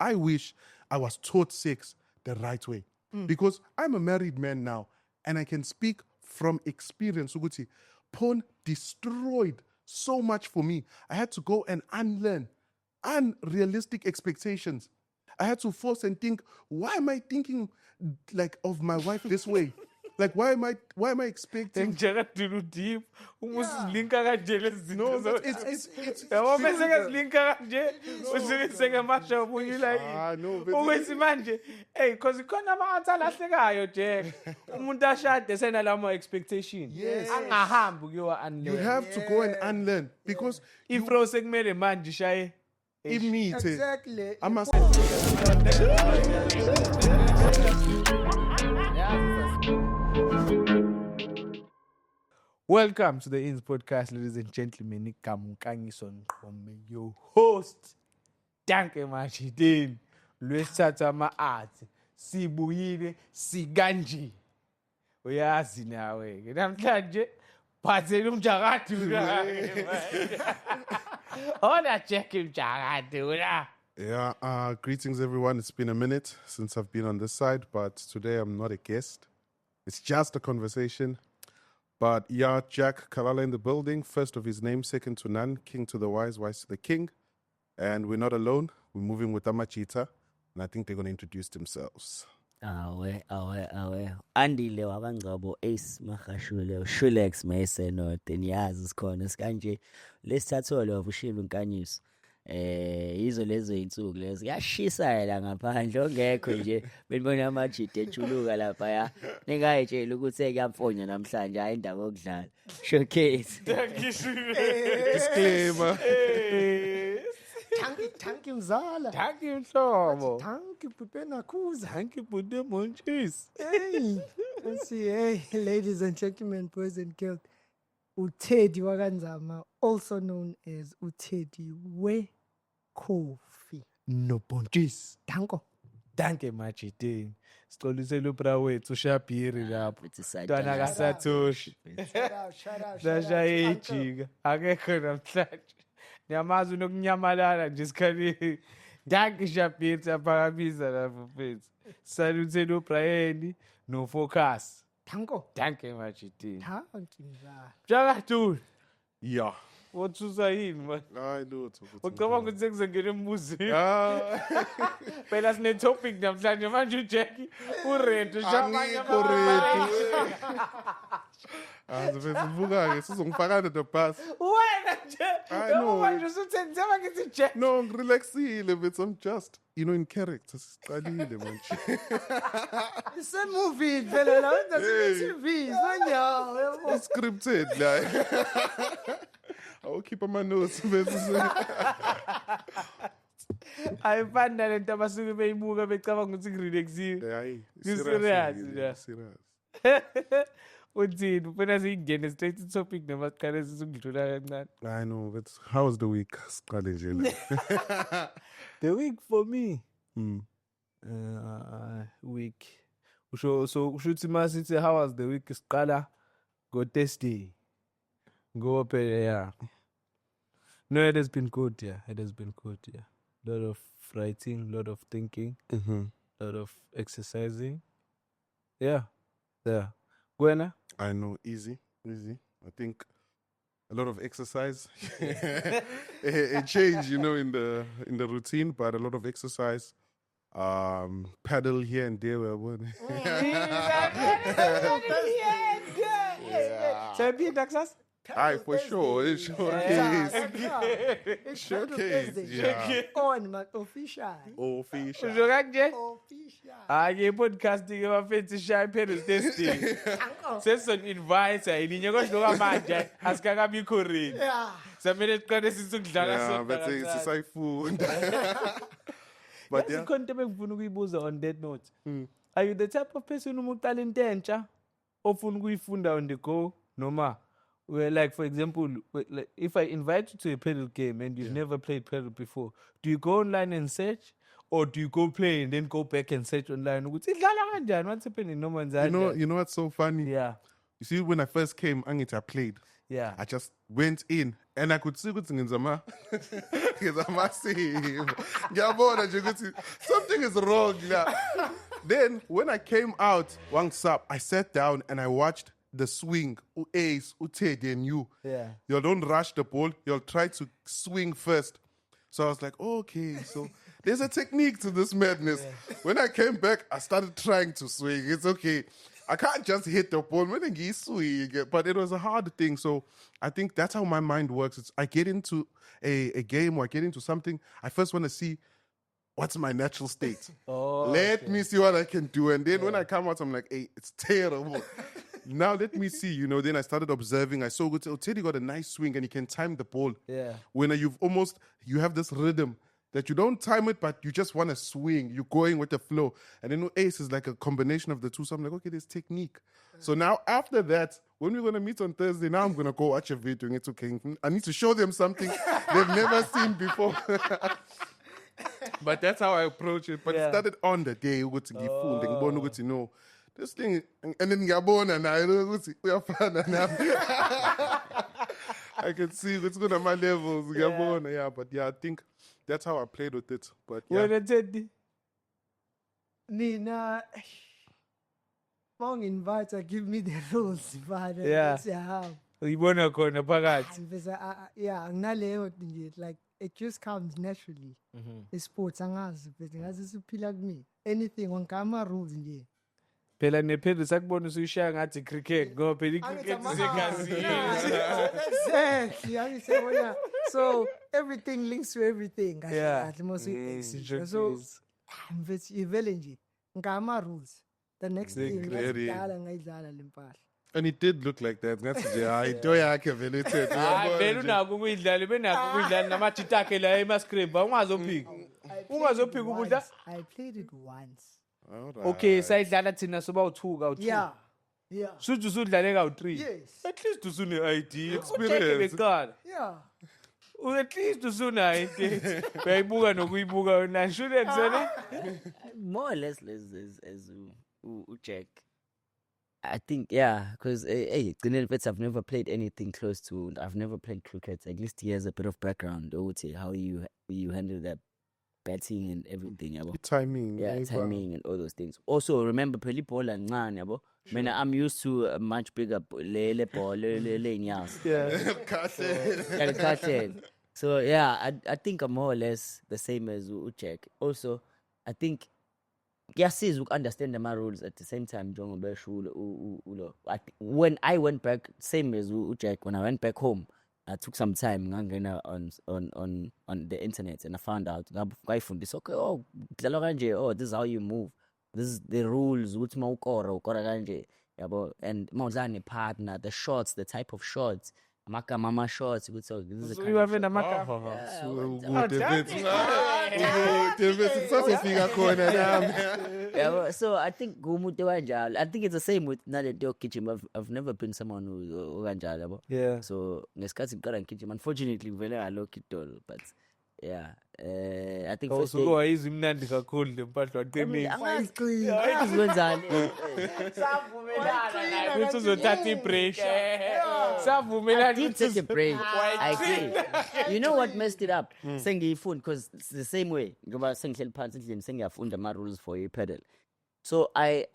I wish I was taught sex the right way. Because I'm a married man now, and I can speak from experience. Ukuthi, porn destroyed so much for me. I had to go and unlearn unrealistic expectations. I had to force and think, why am I thinking like of my wife this way? Like, why am I expecting? No, it's no, hey, because ikhona ama-answer alahlekayo Jack. Umuntu ashade senalama expectation. Angahambi kuyowa you unlearn. have to go and unlearn because Ifro sekumele manje ishaye. Exactly. I must. Welcome to the Ins Podcast, ladies and gentlemen. Ngikamkangiso Nqome, your host. Danke Mashidin. Lwesithatha ama-art. Sibuyile sikanje. Uyazi nawe. Namhlanje phathele umjakade Ona check umjakade la. Yeah, greetings everyone. It's been a minute since I've been on this side, but today I'm not a guest. It's just a conversation. But yeah, Jack Kalala in the building, first of his name, second to none, king to the wise to the king. And we're not alone. We're moving with Amachita, and I think they're going to introduce themselves. Awe. Andile wabangcabo Ace Mahashule, Shulex Mese no Tenyazi sikhona sikanje. Lesithathole wavushila unkanyiso. Yizo lezo insuku lezo yashisa la ngaphandle ongekho nje benibona amajide echuluka lapha ya ningayitshela ukuthi ekuyamfonya namhlanje hayi indaba yokudlala showcase Disclaimer. Thank mzala. Thank you mhlobo. Thank Pupe Nakhuza. Thank you Bude Monchis. Hey. Let's see, hey, ladies and gentlemen, boys and girls. Utedi Waganzama, also known as Utedi We Coffee. No Ponchis. Danko. Danke Machidin. Sixolisela ubra wethu uShabhiri lapho. It's Ntwana kaSathoshi. Shout out. Sashaya ijika. Akekho namhlanje. Niyamazi unokunyamalala nje sikhaleni. Danke Shabhiri saphakamisa lapho mfethu. Salute uBrian no Focus. Danko. Danke Machidin. Thank mzala. Jakathu. Yeah. Wothusa yini man? I know it's Ucabanga ukuthi sekuzongena emuzini. Phela sine topic namhlanje manje uJackie uready ushamanye Angifuna sizongifaka the bus. wena nje. I know. Manje usuthengisela ngithi Jack. No, relaxile, but I'm just, in character. Siqalile manje. It's a movie, phela la wenza TV, sonyawo. It's scripted like. I will keep on my notes. Ayifani nalento abasuke beyibuka becabanga ukuthi ngirelaxiwe. Yeah, serious. Uthini ufuna siyingene straight to topic noma siqale sisungidlula kancane. I know, but how was the week? Siqale nje la. The week for me. Week. So ushuthi masithi how was the week siqala go Thursday. Go up yeah. No, it has been good, yeah. It has been good, yeah. Lot of writing, lot of thinking, lot of exercising. Yeah. Gwena? I know, easy. I think a lot of exercise. A change, in the routine, but a lot of exercise. Paddle here and there. So be Texas? Aye, for sure. It's showcase. Showcase. Yeah. On my official. Official. Usho kanje? Official. Hayi podcasting abafethi shy pedal testing. Sesizon invite ayilinye kodwa manje asikakabikho ready. Yeah. Samele siqale sisukudlala Yeah, sona. but it's sisayifunda. But yeah. Khona into engifuna ukuyibuza on that note. Are you the type of person uma uqala into entsha ofuna ukuyifunda on the go noma like for example like if I invite you to a pedal game and you've never played pedal before, do you go online and search or do you go play and then go back and search online ukuthi idlala kanjani, what's happening noma njani? You know what's so funny? Yeah. You see, when I first came, Angita played. Yeah. I just went in and I could see ukuthi ngizama save. Ngiyabona nje ukuthi something is wrong la. Then when I came out, I sat down and I watched the swing. Ace, Teddy and you. Yeah. You don't rush the ball. You'll try to swing first. So I was like, okay, so there's a technique to this madness. When I came back, I started trying to swing. It's okay. I can't just hit the ball. But it was a hard thing. So I think that's how my mind works. I get into a game or I get into something. I first want to see what's my natural state. Let me see what I can do. And then when I come out, I'm like, hey, it's terrible. Now let me see, then I started observing. I saw Teddy got a nice swing and he can time the ball. Yeah. When you have this rhythm that you don't time it, but you just want to swing. You're going with the flow. And then Ace is like a combination of the two. So I'm like, okay, there's technique. So now after that, when we're going to meet on Thursday, now I'm going to go watch a video and it's okay. I need to show them something they've never seen before. But that's how I approach it. But it started on the day. No. This thing, and then ngiyabona naye ukuthi uyafana nami. I can see it's good at my levels. Ngiyabona, yeah, but yeah, I think that's how I played with it. But yeah. Wena Teddy. Nina, invite, give me the rules. Yeah. Uyibona khona phakathi. Yeah, nginaleyo nje, like it just comes naturally. Sports angazi, but ngazi siphila kimi. Anything ngama rules nje. Phela nephela sakubona usuyishaya ngathi cricket ngoba phela icricket isegazini. Exactly. I say, well, yeah. So everything links to everything. Yeah. So ivele nje ngama rules. The next thing ngayidlala lempahla. And it did look like that. That's into yakhe vele Teddy. Vele unako ukuyidlala benako ukuyidlala namajita akhe la emascribe ungazophika. Ungazophika ubudla. I played it once. Alright. Okay, sayidlala thina soba u2 ka u2. Yeah. Suthi usudlale ka u3. Yes. At least usune ID Experience. beqala. Yeah. At least usune ID. Bayibuka nokuyibuka na insurance ne? More or less as Jack. I think, yeah, because I've never played anything close to. I've never played cricket. At least he has a bit of background. How you handle that batting and everything, yabo. Timing. Yeah, timing and all those things. Also, remember, peli ball and ngan, yabo. I'm used to a much bigger le ball, le nyas. Yeah. So yeah, I think I'm more or less the same as Uchek. Also, I think. Yes, we understand the rules at the same time. When I went back, same as Jack. When I went back home, I took some time on the internet and I found out. This okay. Oh, this is how you move. This is the rules. And Mauzani partner, the shots, the type of shots. Mama shots. So this is So you have in a maka. So I think I think it's the same with Nadedo Kitchen. I've never been someone who Yeah. So Kitchen. Unfortunately, very I look it all, but yeah. I think first Also go easy mnandi kakhulu lempahla waqinisa. Ukuthi uzothatha ibreak. I did take a break. I did. You know what messed it up? Sengiyifunda because it's the same way. Ngoba sengihleli phansi endlini sengiyafunda ama rules for a pedal. So I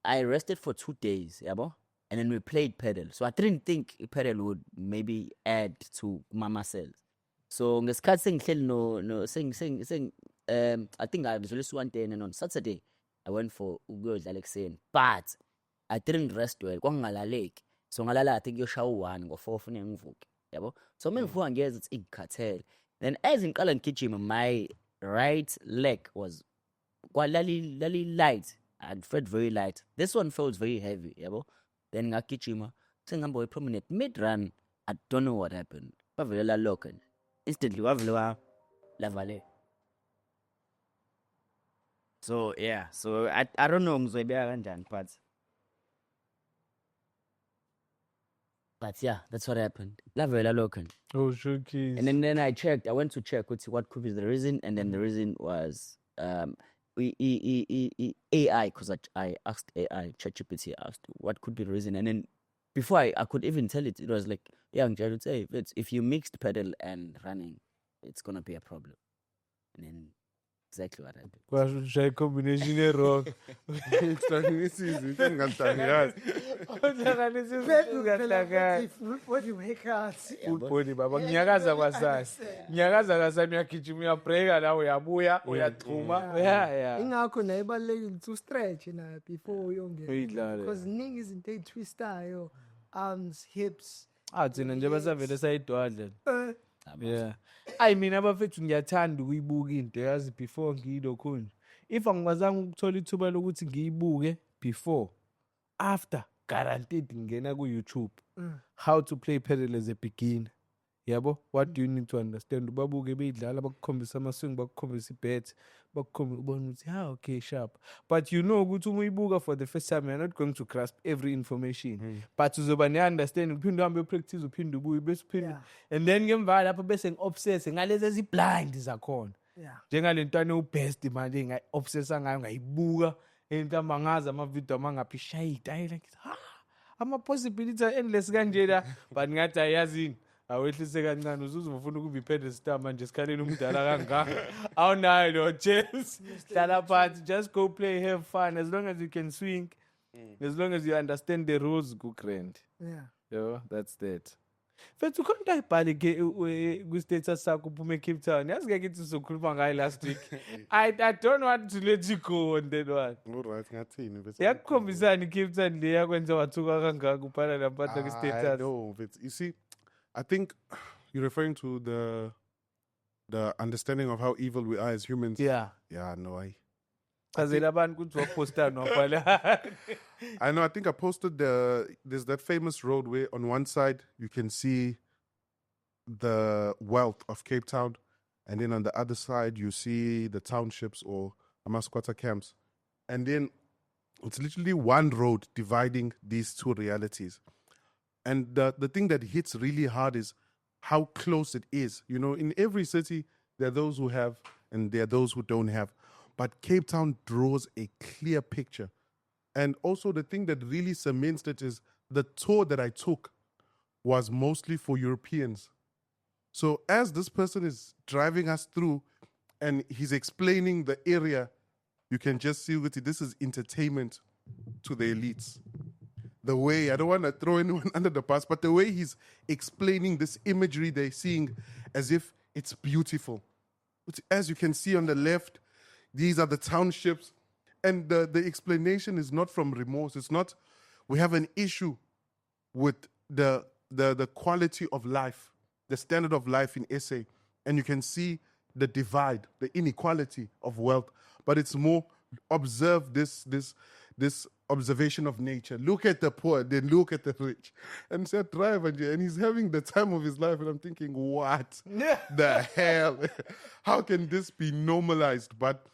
rested for 2 days, yabo? And then we played pedal. So I didn't think pedal would maybe add to mama cells. So ngesikhathi sengihleli I think I was released one day and then on Saturday I went for ukuyodlala ekseni, but I didn't rest well. Kwangalaleki. So ngalala I think yoshaya u1 ngo4 fune ngivuke, yabo? So mengivuka ngiyeza it's ingikhathele. Then as ngiqala ngigijima my right leg was kwalali light. I felt very light. This one felt very heavy, yabo? Then ngagijima sengihamba we promenade mid run. I don't know what happened. Bavele la lock instantly wavele lavale. So yeah, so I don't know ngizoyibeka kanjani, but yeah, that's what happened. Lavela local. Oh, shookies. And then I checked. I went to check what could be the reason, and then the reason was AI, because I asked AI, ChatGPT asked what could be the reason, and then before I could even tell it, it was like, yeah, ngitshela ukuthi, hey, if you mixed pedal and running, it's gonna be a problem. And then exactly what I did. Kwasho try combination wrong. Full body workouts. Full body baba ngiyakaza kwasasa. Ngiyakaza kasani uyagijima uyabreaka la uyabuya uyathuma. Yeah. Ingakho nayo ibalulekile ukuthi u-stretch na before uyongena. Uyidlale. Because ziningi izinto ey'twistayo, arms, hips. Thina nje basavele sayidwadla. Eh, Yeah. Ayi mina bafethu ngiyathanda ukuyibuka into yazi before ngiyilokho nje. If angikwazanga ukuthola ithuba lokuthi ngiyibuke before, after guaranteed ngena ku YouTube. How to play pedal as a beginner. Yabo, what do you need to understand? Babuke beyidlala bakukhombisa amaswing bakukhombisa ibet bakukhombisa ubona ukuthi okay sharp. But you know ukuthi uma uyibuka for the first time you're not going to grasp every information. But uzoba ne understanding uphinde uhambe upractice uphinde ubuye bese uphinde Yeah. and then ngemva lapho bese ngi-obsess ngalezi eziblind zakhona. Yeah. Njengalentwana ubest manje engayi-obsessa ngayo ngayibuka entamba ngazi amavidiyo amangaphi shayida ayi like ama-possibility endless kanjena but ngathi ayazini awehlise kancane uzuzufuna ukuba i-pedestal manje sikhalele umdala kangaka awunayo lo chance hlala phansi just go play have fun as long as you can swing as long as you understand the rules ku-grand Yeah. that's that fethu khona into ayibhale-ke kwi-status sakho uphuma e-Cape Town yazi ngeke ithi sizokhuluma ngayo last week I don't want to let you go on that one Alright, ngathini bese. yakukhombisani i-Cape Town le yakwenza wathuka kangaka ubhala lampahla I kwi-status know, but you see, I think you're referring to the understanding of how evil we are as humans. yeah Yeah, no, chazela abantu ukuthi wapostani wabhala I know. I think I posted there's that famous road where on one side you can see the wealth of Cape Town, and then on the other side you see the townships or Amasquatter camps, and then it's literally one road dividing these two realities. And the thing that hits really hard is how close it is. You know, in every city there are those who have and there are those who don't have, but Cape Town draws a clear picture. And also the thing that really cements it is the tour that I took was mostly for Europeans. So as this person is driving us through and he's explaining the area, you can just see that this is entertainment to the elites. The way, I don't want to throw anyone under the bus, but the way he's explaining this imagery they're seeing as if it's beautiful. As you can see on the left, these are the townships. And the explanation is not from remorse. It's not, we have an issue with the quality of life, the standard of life in SA. And you can see the divide, the inequality of wealth. But it's more, observe this observation of nature. Look at the poor, then look at the rich. And said, drive, and he's having the time of his life. And I'm thinking, what the hell? How can this be normalized? But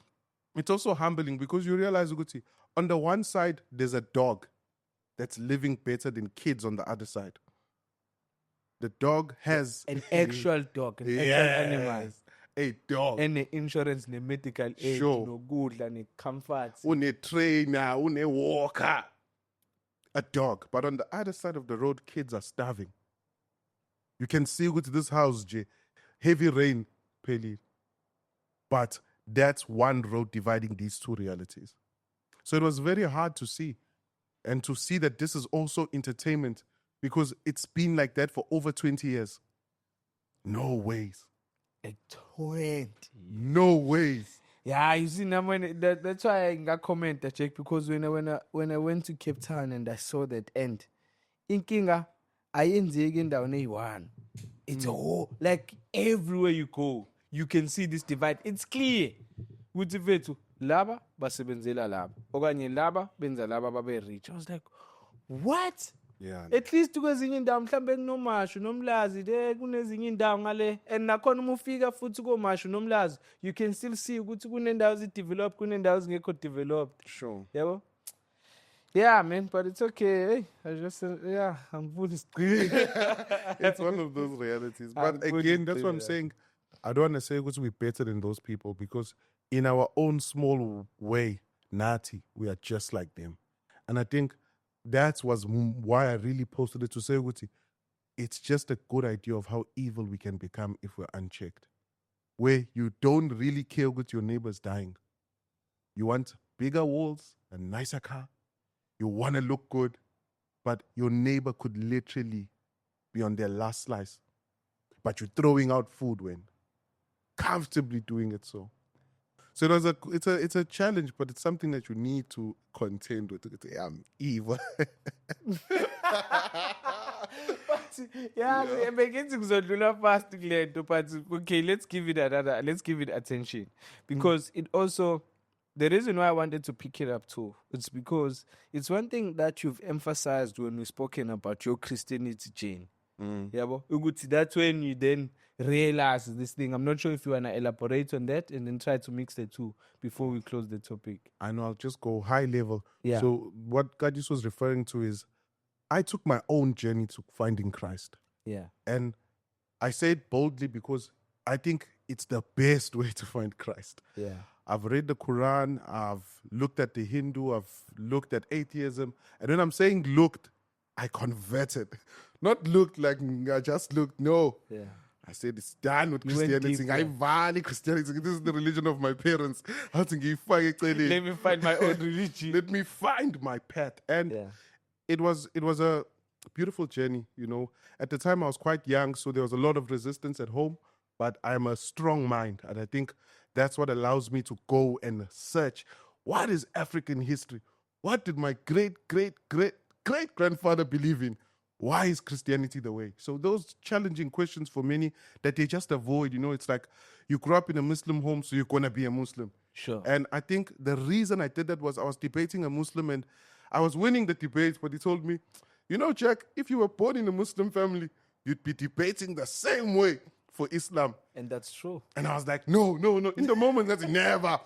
it's also humbling because you realize, Uguti, on the one side, there's a dog that's living better than kids on the other side. The dog has an actual dog, an actual animal. A dog. And the insurance, the medical aid, Sure. no good, and the comfort. Une trainer, une walker. A dog. But on the other side of the road, kids are starving. You can see with this house, Jay, heavy rain, Peli. But that's one road dividing these two realities. So it was very hard to see. And to see that this is also entertainment because it's been like that for over 20 years. No ways. A 20. No ways. Yeah, you see, now that's why I got comment that Jake, because when I went to Cape Town and I saw that end, in Kinga, I ain't digging down A1. It's all like everywhere you go, you can see this divide. It's clear. With the laba basebenzela laba. Okanye laba benza laba babe rich. I was like, what? Yeah. At least kwezinye indawo mhlambe kunomashu nomlazi de kunezinye indawo ngale and nakhona uma ufika futhi komashu nomlazi you can still see ukuthi kunendawo ezi-developed kunendawo ezingekho developed. Sure. Yabo? Yeah, man, but it's okay. Hey, I just I'm fully screwed. It's one of those realities. But I'm again, good that's to what I'm say saying. I don't want to say because we're better than those people because in our own small way, Nati, we are just like them. And I think that was why I really posted it to say, ukuthi, it's just a good idea of how evil we can become if we're unchecked. Where you don't really care with your neighbors dying. You want bigger walls, a nicer car. You want to look good, but your neighbor could literally be on their last slice. But you're throwing out food when comfortably doing it so. So it's a challenge, but it's something that you need to contend with. I'm evil. Yeah, beginning kuzodlula fast kule nto, but okay, let's give it attention, because it also, the reason why I wanted to pick it up too, it's because it's one thing that you've emphasized when we've spoken about your Christianity, Jane. Yeah, but that's when you then realize this thing. I'm not sure if you want to elaborate on that and then try to mix the two before we close the topic. I know, I'll just go high level. Yeah. So what Gadis was referring to is, I took my own journey to finding Christ. Yeah. And I say it boldly because I think it's the best way to find Christ. Yeah. I've read the Quran, I've looked at the Hindu, I've looked at atheism. And when I'm saying looked, I converted. Not looked like I just looked, no. Yeah. I said it's done with You went Christianity. deep, I yeah. value Christianity. This is the religion of my parents. I think Let me find my own religion. let me find my path. And Yeah. it was a beautiful journey, you know. At the time I was quite young, so there was a lot of resistance at home, but I'm a strong mind, and I think that's what allows me to go and search, what is African history? What did my great grandfather believe in? Why is Christianity the way? So those challenging questions for many that they just avoid, you know. It's like you grew up in a Muslim home, so you're going to be a Muslim. Sure. And I think the reason I did that was I was debating a Muslim and I was winning the debate, but he told me, you know, Jack, if you were born in a Muslim family, you'd be debating the same way for Islam. And that's true. And I was like, no. In the moment, that's never.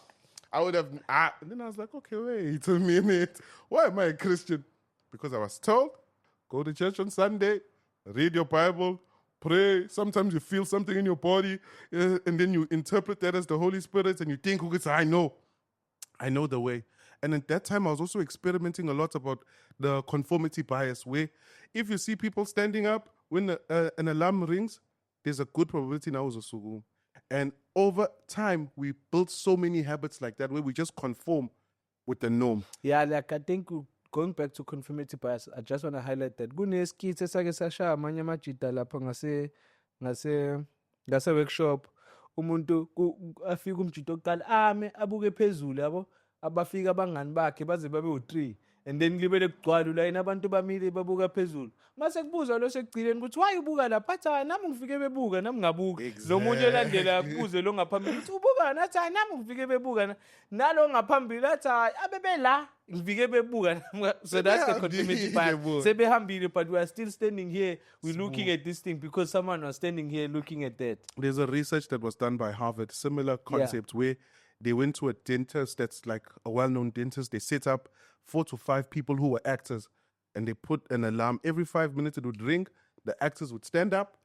I would have. And then I was like, okay, wait a minute. Why am I a Christian? Because I was told, go to church on Sunday, read your Bible, pray. Sometimes you feel something in your body, and then you interpret that as the Holy Spirit, and you think, okay, I know the way. And at that time, I was also experimenting a lot about the conformity bias, where if you see people standing up when an alarm rings, there's a good probability now is a sugu. And over time, we built so many habits like that, where we just conform with the norm. Yeah, like I think going back to conformity bias, I just want to highlight that kuneskit esake sashaya amanye amajida lapha ngase workshop, umuntu afika umjida oqala ame abuke phezulu yabo, abafika abangani bakhe baze babe u3, and then libele kugcwala ulayini abantu bamile babuka phezulu. Mase kubuza lo sekugcileni ukuthi why ubuka lapha, athi nami ngifike bebuka nami ngabuka. Lo muntu olandela kubuze lo ngaphambili uthi ubuka nathi nami ngifike bebuka nalo ngaphambili athi abebe la ngifike bebuka. So that's the conformity bias. Sebehambile, but we are still standing here, we're looking at this thing because someone was standing here looking at that. There's a research that was done by Harvard, similar concept, where they went to a dentist that's like a well-known dentist. They set up 4 to 5 people who were actors, and they put an alarm. Every 5 minutes it would ring, the actors would stand up,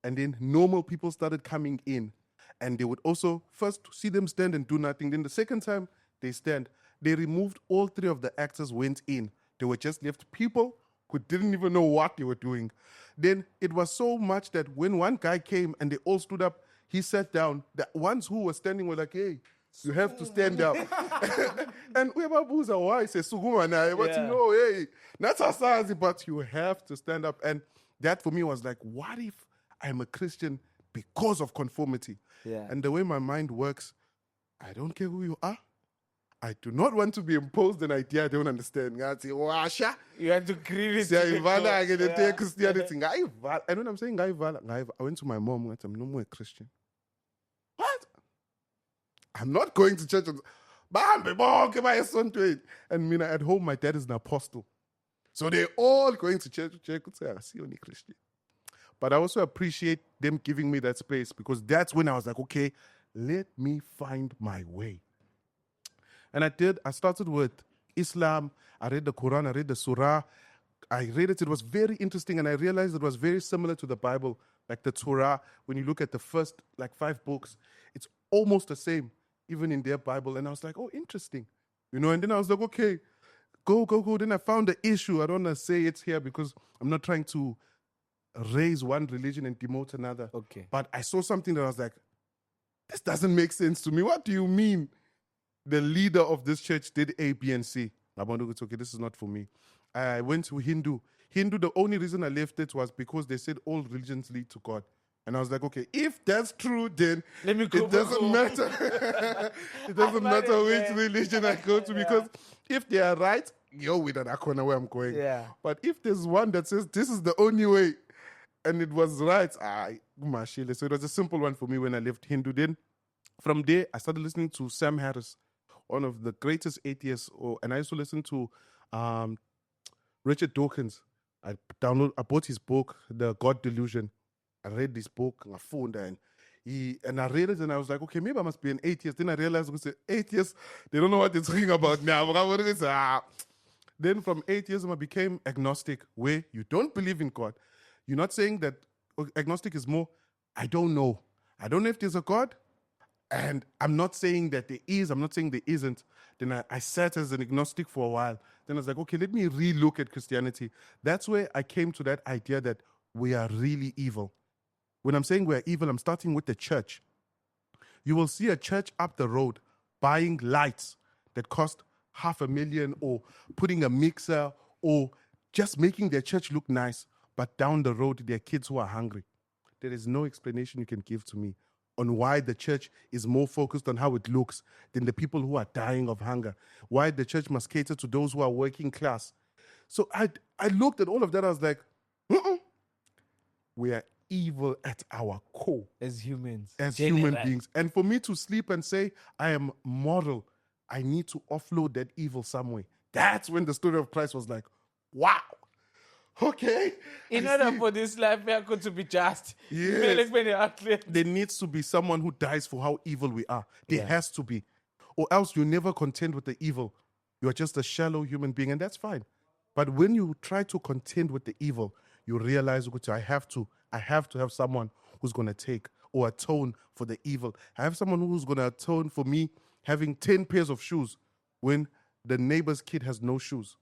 and then normal people started coming in. And they would also first see them stand and do nothing. Then the second time they stand, they removed all 3 of the actors, went in. They were just left people who didn't even know what they were doing. Then it was so much that when one guy came and they all stood up, he sat down. The ones who were standing were like, hey, you have to stand up. And Webabuza, why? He says, Suguma na, but you know, hey, that's asazi, but you have to stand up. And that for me was like, what if I'm a Christian because of conformity? Yeah. And the way my mind works, I don't care who you are. I do not want to be imposed an idea I don't understand. Washa. You have to create it. Siyayivala ke le nto Christianity. Ngayivala. And when I'm saying ngayivala, I went to my mom and said, I'm no more a Christian. What? I'm not going to church. And Mina, at home, my dad is an apostle. So they're all going to church. I see only Christian. But I also appreciate them giving me that space, because that's when I was like, okay, let me find my way. And I did. I started with Islam. I read the Quran. I read the Surah. I read it. It was very interesting. And I realized it was very similar to the Bible. Like the Torah, when you look at the first 5 books, it's almost the same, even in their Bible. And I was like, oh, interesting. You know, and then I was like, okay, go. Then I found the issue. I don't want to say it's here because I'm not trying to raise one religion and demote another. Okay. But I saw something that I was like, this doesn't make sense to me. What do you mean? The leader of this church did A, B, and C. I'm okay, this is not for me. I went to Hindu. The only reason I left it was because they said all religions lead to God. And I was like, okay, if that's true, then Let me go it doesn't matter. It doesn't matter which religion I go to, because if they are right, you're with that corner where I'm going. Yeah. But if there's one that says this is the only way, and it was right, so it was a simple one for me when I left Hindu. Then from there, I started listening to Sam Harris, one of the greatest atheists, and I used to listen to Richard Dawkins. I bought his book, The God Delusion. I read this book, I found and I read it and I was like, okay, maybe I must be an atheist. Then I realized, atheists, they don't know what they're talking about now. Then from atheism, I became agnostic, where you don't believe in God. You're not saying that agnostic is more, I don't know. I don't know if there's a God. And I'm not saying that there is, I'm not saying there isn't. Then I sat as an agnostic for a while. Then I was like, okay, let me re-look at Christianity. That's where I came to that idea that we are really evil. When I'm saying we're evil, I'm starting with the church. You will see a church up the road buying lights that cost $500,000, or putting a mixer, or just making their church look nice. But down the road, there are kids who are hungry. There is no explanation you can give to me on why the church is more focused on how it looks than the people who are dying of hunger. Why the church must cater to those who are working class. So I looked at all of that. I was like, we are evil at our core. As humans. As human beings. And for me to sleep and say, I am moral, I need to offload that evil somewhere. That's when the story of Christ was like, wow. Okay. In order for this life, we are going to be just. Yes. There needs to be someone who dies for how evil we are. There has to be. Or else you never contend with the evil. You are just a shallow human being, and that's fine. But when you try to contend with the evil, you realize, I have to have someone who's going to take or atone for the evil. I have someone who's going to atone for me having 10 pairs of shoes when the neighbor's kid has no shoes.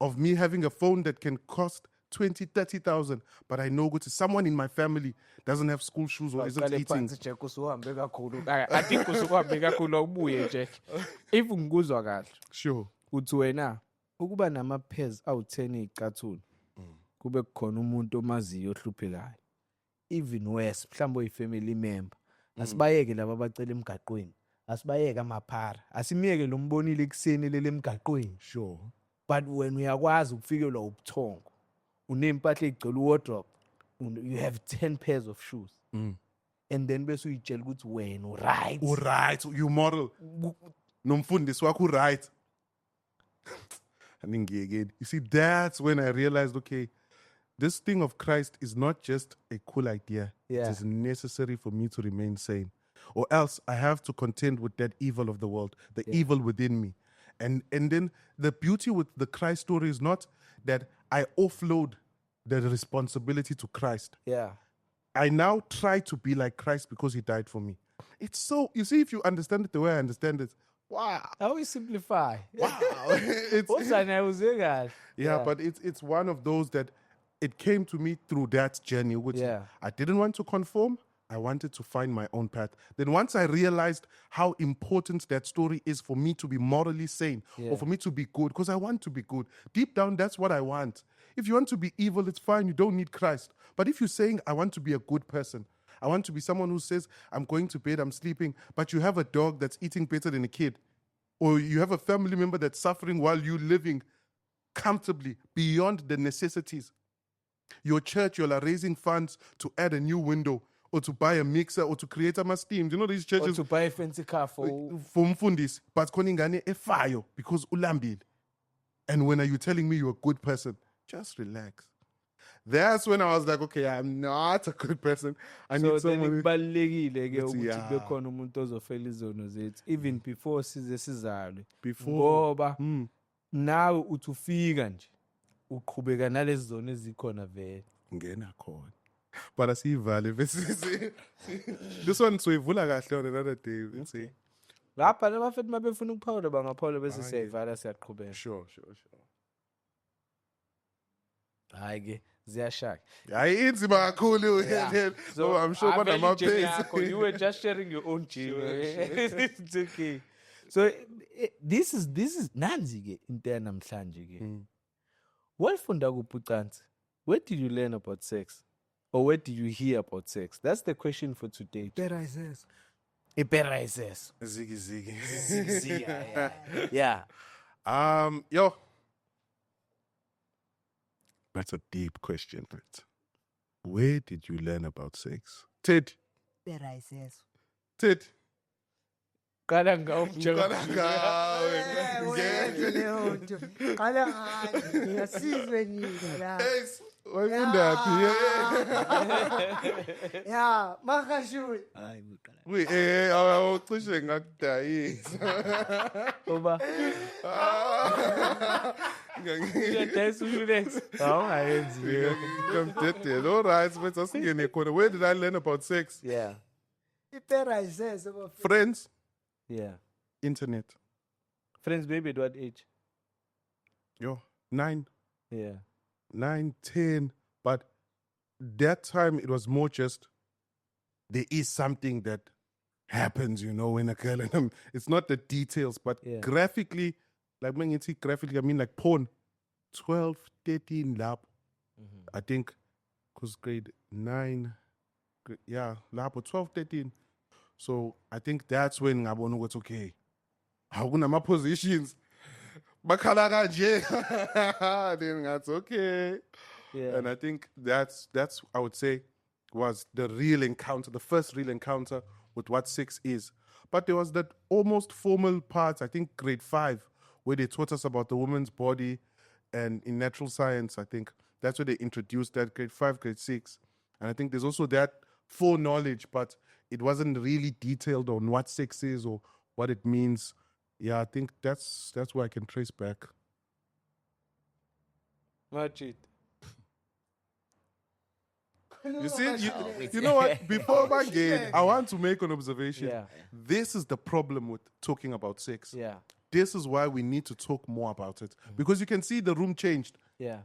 Of me having a phone that can cost 20, 30,000, but I know someone in my family doesn't have school shoes or isn't eating. If ngikuzwa kahle, Sure. uthi wena ukuba nama-pairs awu-10 ey'cathuni, kube kukhona umuntu omaziyo ohluphekayo. Even worse, mhlawumbe oyi-family member. Asibayeke laba abacela emgaqweni. Asibayeke amaphara. Asimiyeke lo mbonile ekuseni lele emgaqweni. Sure. But when uyakwazi ukufikelwa ubuthongo, unempahla egcwele wardrobe, you have 10 pairs of shoes. And then bese uyitshela ukuthi wena uright. Uright, you moral. Nomfundisi wakho uright. You see, that's when I realized, okay, this thing of Christ is not just a cool idea. Yeah. It is necessary for me to remain sane. Or else I have to contend with that evil of the world, the evil within me. And then the beauty with the Christ story is not that I offload the responsibility to Christ. Yeah. I now try to be like Christ because he died for me. It's so, you see, if you understand it the way I understand it, wow. How we simplify. Wow. Yeah, but it's one of those that it came to me through that journey. Which I didn't want to conform. I wanted to find my own path. Then once I realized how important that story is for me to be morally sane or for me to be good, because I want to be good. Deep down, that's what I want. If you want to be evil, it's fine. You don't need Christ. But if you're saying, I want to be a good person, I want to be someone who says, I'm going to bed, I'm sleeping, but you have a dog that's eating better than a kid, or you have a family member that's suffering while you're living comfortably beyond the necessities. Your church, you're raising funds to add a new window, or to buy a mixer, or to create a steam. You know these churches. Or to buy a fancy car for mfundisi, but koningane a fire because ulambile. And when are you telling me you're a good person? Just relax. That's when I was like, okay, I'm not a good person. I need someone. Even before sizalwe. Before. Ngoba nawe uthi ufika nje uqhubeka nalezi zona ezikhona vele. Ngena khona. But I see value. This one so ivula kahle on another day. Okay. lapha labafethu mabefuna ukuphawula bangaphawula bese siyayivala siyaqhubeka. Sure. Hayi ke ziyashaya. Hayi inzima kakhulu. So I'm sure I value banama journey pace. yakho. You were just sharing your own journey. It's okay. So this is nanzi ke into yanamhlanje ke. Wayifunda kuphi ucansi? Where did you learn about sex? Or where did you hear about sex? That's the question for today. Better says. Ipera says. Ziggy. Yeah. Yo. That's a deep question, but where did you learn about sex? Ted. Better says. Ted. Qala ngawo Qala mjaka. ngawe. Wethu leyo nto. Qala ngani? Ngiyasizwe nini la. Wayifundaphi? Yeah, makashuri. Hayi buqala. Wait, awucishe ngakudayisa. Oba. Uyadayisa uShulex. Awungayenzi. Ngamdedela. All right, but asingene khona. Where did I learn about sex? Yeah. Better says. Friends, Yeah. internet. Friends baby at what age? Yo, 9, Yeah. 9, 10. But that time it was more just there is something that happens, when a girl and it's not the details, but Yeah. graphically, like when you see graphically, I mean like porn, 12, 13 lap. I think because grade 9, lap 12, 13. So I think that's when ngabona ukuthi okay. Akunama positions. Bakhala kanje. Then that's okay. Yeah. And I think that's I would say was the real encounter, the first real encounter with what sex is. But there was that almost formal part, I think grade 5, where they taught us about the woman's body, and in natural science, I think that's where they introduced that grade 5, grade 6. And I think there's also that foreknowledge, but it wasn't really detailed on what sex is or what it means. Yeah, I think that's where I can trace back. Machit. You see, you know what? Before Bangade, I want to make an observation. Yeah. This is the problem with talking about sex. Yeah. This is why we need to talk more about it. Because you can see the room changed. Yeah.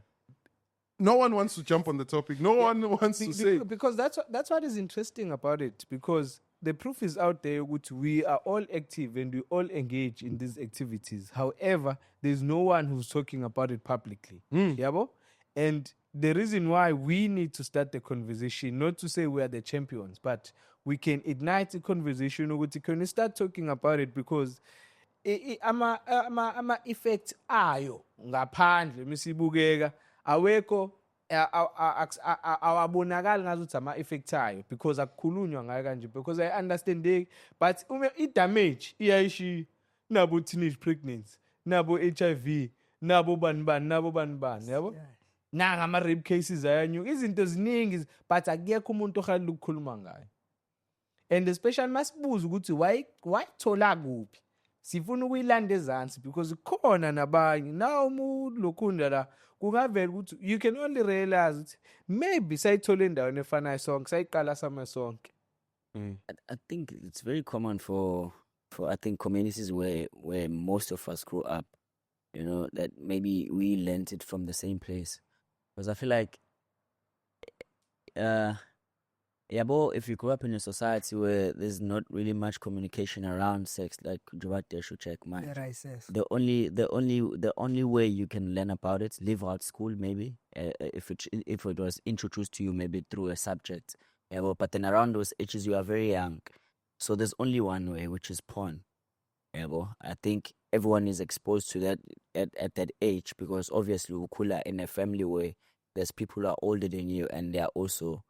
No one wants to jump on the topic. No one wants to say. Because that's what is interesting about it. Because the proof is out there, which we are all active and we all engage in these activities. However, there's no one who's talking about it publicly. Yabo? And the reason why we need to start the conversation, not to say we are the champions, but we can ignite the conversation. Can we start talking about it? Because ama effects ayo ngaphandle misibukeka awekho awabonakali ngazuthi ama effects ayo because akukhulunywa ngayo kanje because I understand but I damage iyayishi nabo teenage pregnancy nabo HIV nabo bani yabo nanga ama rape cases ayanyuka izinto ziningi but akekho umuntu ohalala ukukhuluma ngayo and especially masibuza ukuthi why thola kuphi sifuna ukuyilanda ezansi because khona nabanye now umuntu lokhunda la kungavela ukuthi you can only realize ukuthi maybe sayithole endaweni efanayo sonke sayiqala sama sonke. I think it's very common for I think communities where most of us grew up, that maybe we learned it from the same place. Because I feel like, if you grew up in a society where there's not really much communication around sex, like Jawate should check my. Better says. The only way you can learn about it, leave out school maybe, if it was introduced to you maybe through a subject. Yeah, but then around those ages you are very young, so there's only one way, which is porn. Yeah, I think everyone is exposed to that at that age because obviously ukula in a family where there's people who are older than you and they are also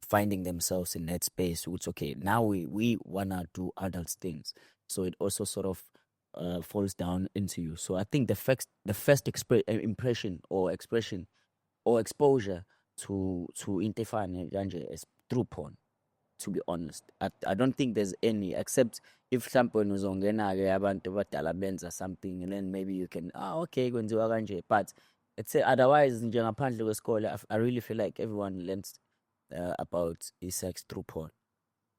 finding themselves in that space. Which okay, now we wanna do adult things, so it also sort of falls down into you. So I think the first impression or expression or exposure to Intefane is through porn. To be honest, I don't think there's any, except if someone was on abantu badala benza something and then maybe you can okay kwenziwa kanje, but it's otherwise njengaphandle kwesikole I really feel like everyone learns about sex through porn.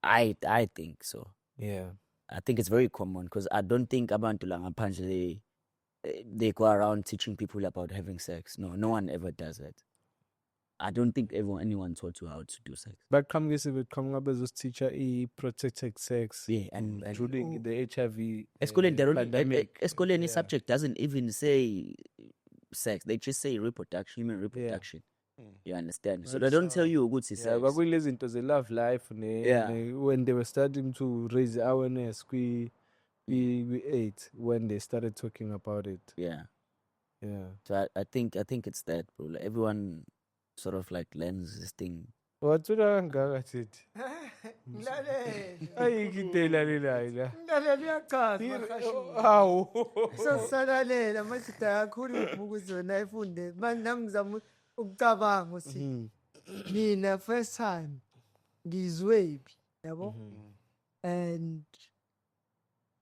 I think so. Yeah. I think it's very common because I don't think abantu la ngaphandle they go around teaching people about having sex. No one ever does that. I don't think anyone taught you how to do sex. baqhamukise beqhamuka bezositeacher i-protected sex Yeah, and during the HIV Eskoleni, they don't- pandemic. Eskoleni Yeah. subject doesn't even say sex. They just say reproduction, human reproduction. You understand? So they don't tell you ukuthi Yeah, sex. kwakuyile zinto ze-love life Yeah. when they were starting to raise awareness kwi-AIDS, when they started talking about it. Yeah. Yeah. So I think it's that, bro. Like everyone sort of like learns this thing. Wathula kangaka thithi? Mlaleli. Ayikho into eyilalelayo la. Mlaleli uyachaza makashulu. Hawu. So sisalalela manje kakhulu ukuzona ifunde. Manje nami ngizama ukucabanga ukuthi mina first time ngizwephi yabo? And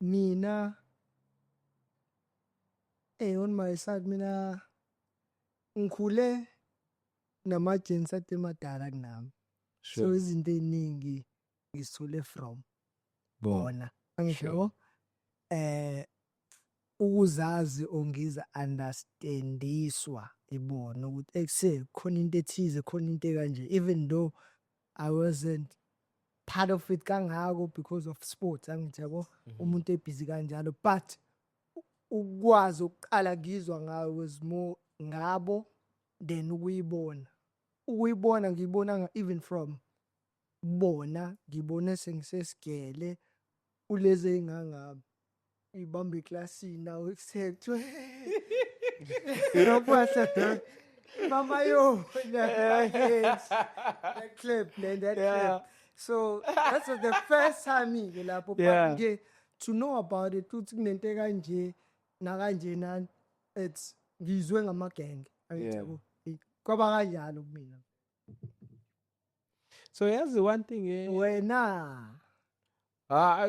mina on my side mina ngikhule namajensi atemadala kunami. So izinto eziningi ngisithole from bona. Angisho ukuzazi ongiza understandiswa ibona ukuthi ekuse khona into ethize khona into kanje, even though I wasn't part of it kangako because of sports angithi yabo umuntu ebusy kanjalo, but ukwazi ukuqala ngizwa ngayo was more ngabo than ukuyibona ngiyibona even from bona ngibone sengisesigele uleze ingangabo ibamba eklasini nawe kusethwe yopasa mama yo that clip then that clip. So that's the first time ngike lapho, Yeah. but nje to know about it ukuthi kunento kanje nakanje nani it's ngizwe ngamagenge angitho kwaba kanjalo kumina. So here's the one thing Wena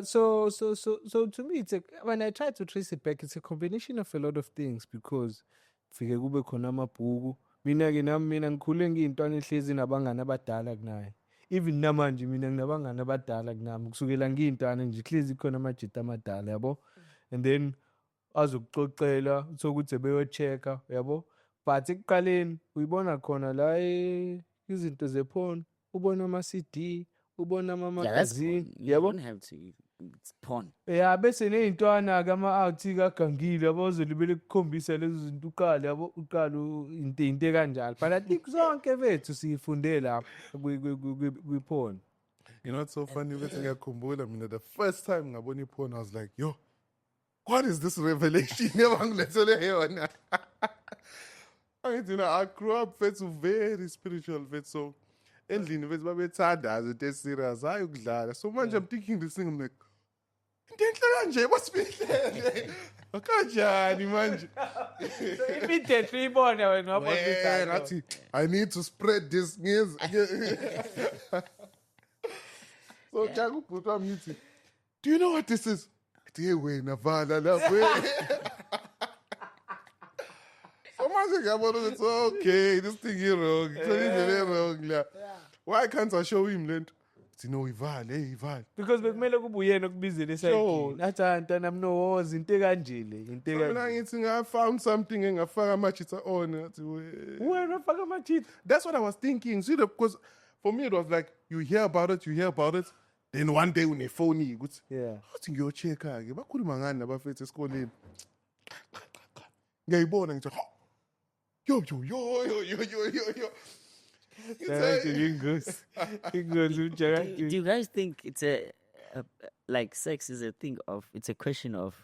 so to me when I try to trace it back, it's a combination of a lot of things, because fike kube khona amabhuku. Mina-ke nami mina ngikhule ngiyintwana ehlezi nabangani abadala kunaye. Even namanje mina nginabangani abadala kunami kusukela ngiyintwana nje hlezi khona amajita amadala yabo, and then azokuxoxela sokuthi beyochecka yabo, but ekuqaleni uyibona khona la izinto zephone, ubona ama-CD, ubona Yeah, that's ama-magazine porn. You yabo. don't have to. It's porn. Yeah, bese ney'ntwana-ke ama-out kagangile yabo zolibele kukhombisa lezo zinto uqala yabo, uqala into ekanjalo. But I think zonke bethu siyifunde lapha kwi-porn. You know what's so funny? Ukuthi ngiyakhumbula mina the first time ngabona iporn, I was like, yo, what is this revelation ebangilethele yona? Angithi, you know, I grew up very spiritual, so endlini bethu babethanda izinto serious, hayi ukudlala. So manje I'm thinking this thing, I'm like, into enhle kanje basifihlele. Kanjani manje? So immediately ibona wena Man, ngathi, I need to spread this news. So Jagu put on mute. Do you know what this is? Hey, wena vala lapho. So manje ngiyabona ukuthi okay, this thing is wrong. It's very wrong la. Why can't I show him lento? No, ivale. because bekumele kube uyena okubizele esayidini. Athi ntana mnowoza into ekanje le, into So mina ekanje. ngithi I found something engafaka amachitsa on. Wena faka amachita. That's what I was thinking. See, because for me it was like you hear about it. Then one day when they phone you, ukuthi Yeah. athi ngiyochecka-ke bakhuluma ngani nabafethu esikoleni. Ngiyayibona ngithi yo. Do you guys think it's like sex is it's a question of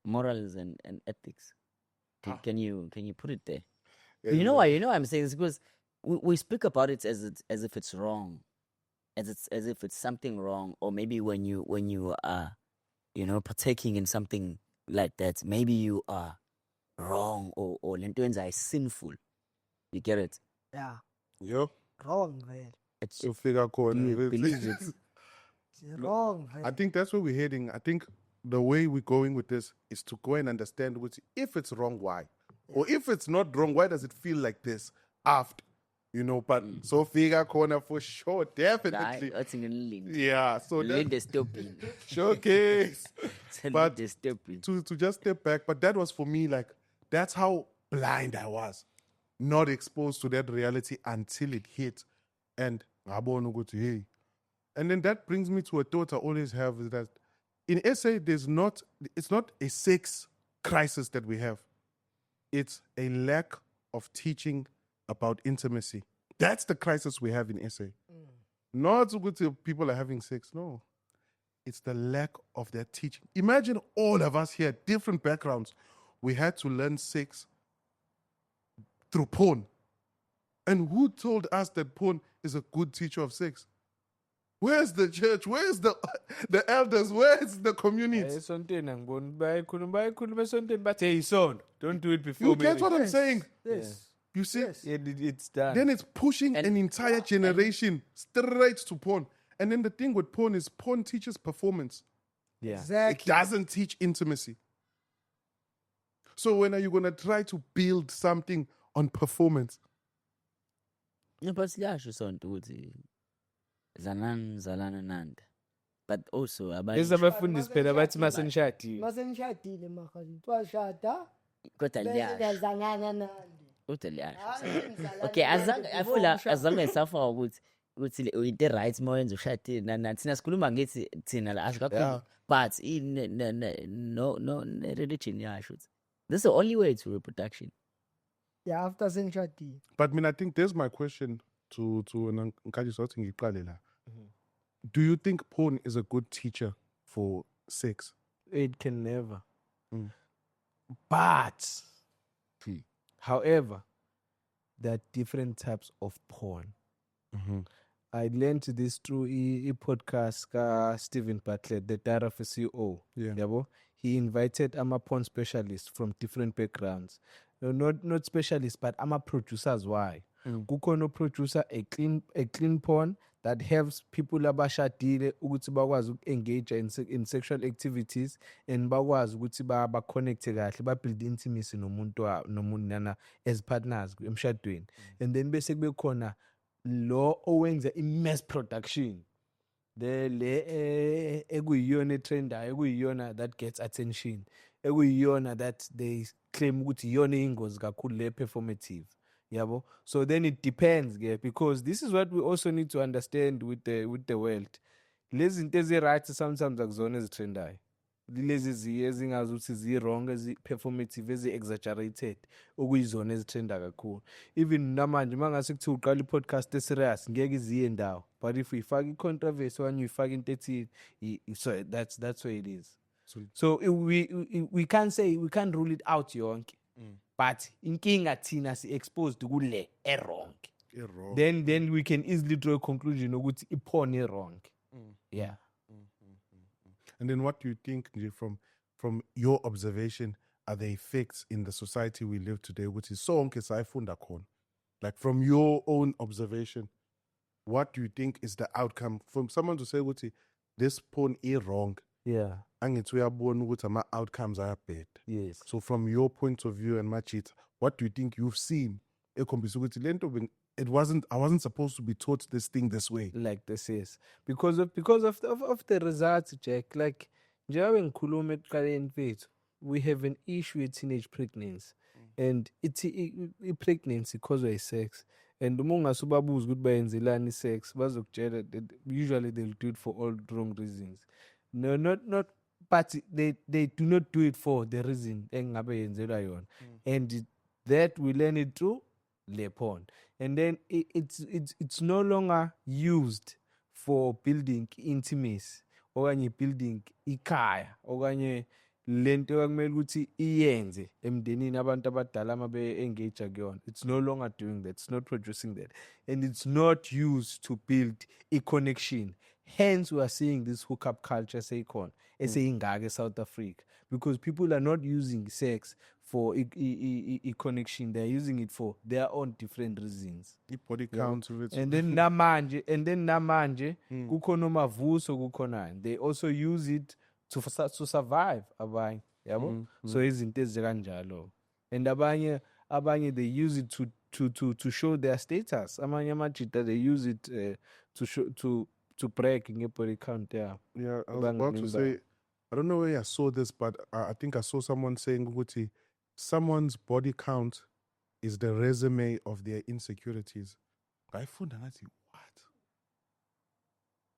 morals and ethics? Can you put it there? You know why I'm saying this? Because we speak about it as if it's wrong, as if it's something wrong, or maybe when you are, partaking in something like that, maybe you are wrong or lento yenza is sinful. You get it? yeah Yo, wrong man. It's ufika khona. you believe it. It's wrong I man. think that's where we're heading. I think the way we're going with this is to go and understand if it's wrong, why? Or if it's not wrong, why does it feel like this after? you know, but Sophia corner for sure, definitely. Hayi, othi nginilinde. Yeah, so that Linde stopini. showcase. But Linde stopini. to just step back, but that was for me like that's how blind I was, not exposed to that reality until it hit, and ngabona ukuthi, hey, and then that brings me to a thought I always have is that in SA it's not a sex crisis that we have, it's a lack of teaching about intimacy. That's the crisis we have in SA. Not ukuthi people are having sex, no. It's the lack of that teaching. Imagine all of us here, different backgrounds. We had to learn sex through porn. And who told us that porn is a good teacher of sex? Where's the church? Where's the elders? Where's the community? Esontweni angiboni bayikhuluma esontweni bathi hey son, don't do it before You get marriage. what I'm saying? Yes. You see? Yeah, it's done. Then it's pushing an entire generation straight to porn. And then the thing with porn is porn teaches performance. yeah. It Exactly. doesn't teach intimacy. So when are you going to try to build something on performance? No, but siyasho sonto ukuthi zalana nanda. But also abanye Ezabafundisi phela bathi masenishadile. Masenishadile makazi. Twashada. kodwa liyasho. Bezazanyana nandi. Kodwa liyasho. Hayi, ngizalana Okay, nandi I before feel ngishada. as long as suffer ukuthi into right more yenza ushadile nana thina sikhuluma ngithi thina la asho Yeah. kakhulu. But no religion yasho ukuthi this is the only way to reproduction. Yeah, after senishadile. But I mean, I think there's my question to Nkaji Sothi ngiqale la. Do you think porn is a good teacher for sex? It can never. Mm. But, however, there are different types of porn. I learned this through a podcast ka Stephen Bartlett, the dad of a CEO. Yeah. Yabo? He invited a porn specialists from different backgrounds. No, not specialists, but producers. Why? Kukhona producer a clean porn that helps people abashadile ukuthi bakwazi engage in sexual activities and bakwazi ukuthi ba connect kahle ba build intimacy nomuntu nana as partners emshadweni. And then bese kube khona lo owenza mass production le ekuyiyona trendayo ekuyiyona that gets attention ekuyiyona that they claim ukuthi iyona ingozi kakhulu le performative. Yabo. So then it depends, yeah, because this is what we also need to understand with the world. Lezi zinto ezi-right sometimes akuzona ezitrendayo. Lezi ezingazi ukuthi zi-wrong, ezi-performative, ezi-exaggerated, okuyizona ezithenda kakhulu. Even namanje mangase kuthiwa uqala i-podcast eserious ngeke iziye ndawo. But if uyifaka i-controversy okanye uyifaka into ethile, so that's where it is. So we can't say, we can't rule it out yonke. But inkinga thina si exposed kule wrong. Then we can easily draw a conclusion ukuthi iporn wrong. Yeah. And then what do you think nje, from your observation are the effects in the society we live today, which is sonke sayifunda khona? Like from your own observation, what do you think is the outcome from someone to say ukuthi this porn is wrong? Yeah. Angithi uyabona ukuthi ama outcomes are bad. Yes. So from your point of view and Machit, what do you think you've seen? Ekhombisa ukuthi lento I wasn't supposed to be taught this thing this way. Like this is because of the results, Jack. Like njengoba ngikhuluma ekuqaleni kwethu, we have an issue with teenage pregnancy, and it's pregnancy caused by sex. And uma ungasubabuza ukuthi bayenzelani sex, bazokutshela that usually they'll do it for all wrong reasons. No, not but they do not do it for the reason engabe yenzelwa yona. And that we learn it through le porn. And then it's no longer used for building intimacy okanye building ikhaya okanye lento akumele ukuthi iyenze emndenini abantu abadala amabe engage kuyona. It's no longer doing that. It's not producing that. And it's not used to build a connection. Hence we are seeing this hookup culture saying ngake South Africa, because people are not using sex for a connection. They're using it for their own different reasons. Body count of it. And then namanje kukhona mavuso kukhona. They also use it to survive abanye, yabo. So izinto ezikanjalo. And abanye they use it to show their status. Amanye amajita, they use it to show to brag in body count. Yeah. Yeah, I was Bang about to Nimba. say, I don't know where I saw this, but I think I saw someone saying, ukuthi, someone's body count is the resume of their insecurities. Ngayifunda ngathi, what?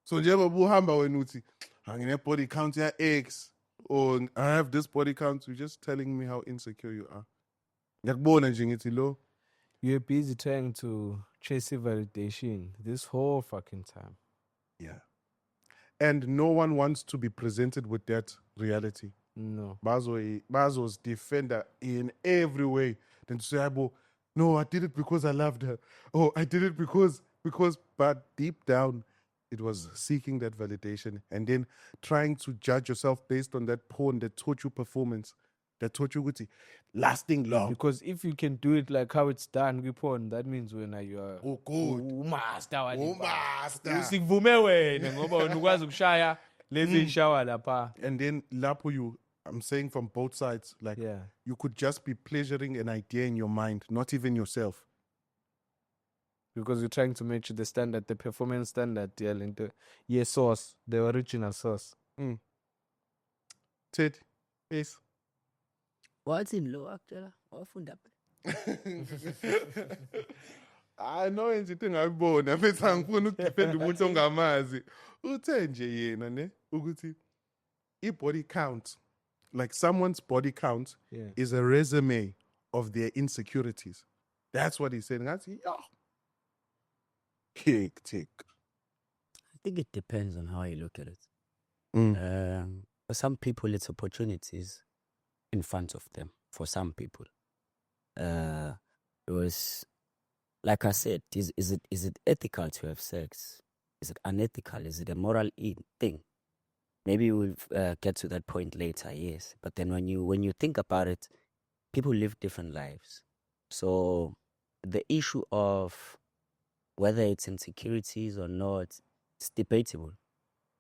So njengoba uhamba wena uthi, ngine body count ya X, or I have this body count, you're just telling me how insecure you are. Ngiyakubona nje ngithi lo. You're busy trying to chase validation this whole fucking time. Yeah. And no one wants to be presented with that reality. No. Bazo's defender in every way. Then to say, "Abo, no, I did it because I loved her. Oh, I did it because, but deep down, it was seeking that validation and then trying to judge yourself based on that porn that taught you performance, that taught you ukuthi, lasting love. Because if you can do it like how it's done, porn, that means when you are Oh, good. master. Oh, master. Usivume wena ngoba wena ukwazi ukushaya lezi shower lapha. And then lapo I'm saying from both sides, like Yeah. you could just be pleasuring an idea in your mind, not even yourself. Because you're trying to match the standard, the performance standard, yeah, source, the original source. Ted, yes. What's in low actually? Wafunda I know into ngayibona mfethu angifuni ukudefend umuntu ongamazi. Uthe nje yena ne ukuthi body count, like someone's body count, Yeah. is a resume of their insecurities. That's what he's saying. That's tick. I think it depends on how you look at it. Mm. For some people, it's opportunities in front of them. For some people, it was like I said. Is it ethical to have sex? Is it unethical? Is it a moral thing? Maybe we'll get to that point later. Yes, but then when you think about it, people live different lives. So the issue of whether it's insecurities or not, it's debatable.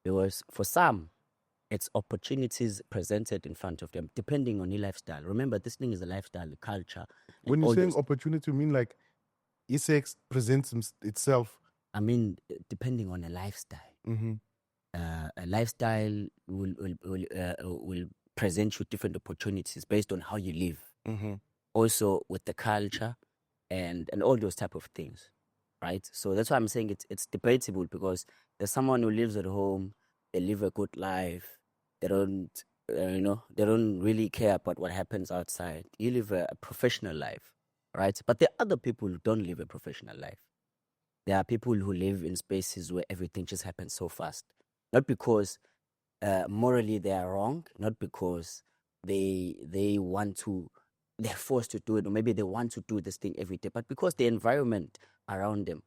Because for some, it's opportunities presented in front of them, depending on your lifestyle. Remember, this thing is a lifestyle, a culture. and When you're all saying those- opportunity, you mean like sex presents itself. I mean, depending on a lifestyle. Mm-hmm. A lifestyle will present you different opportunities based on how you live. Mm-hmm. Also with the culture and all those type of things, right? So that's why I'm saying it's debatable, because there's someone who lives at home, they live a good life, they don't they don't really care about what happens outside. You live a professional life, right? But there are other people who don't live a professional life. There are people who live in spaces where everything just happens so fast, not because morally they are wrong, not because they're forced to do it, or maybe they want to do this thing every day, but because the environment around them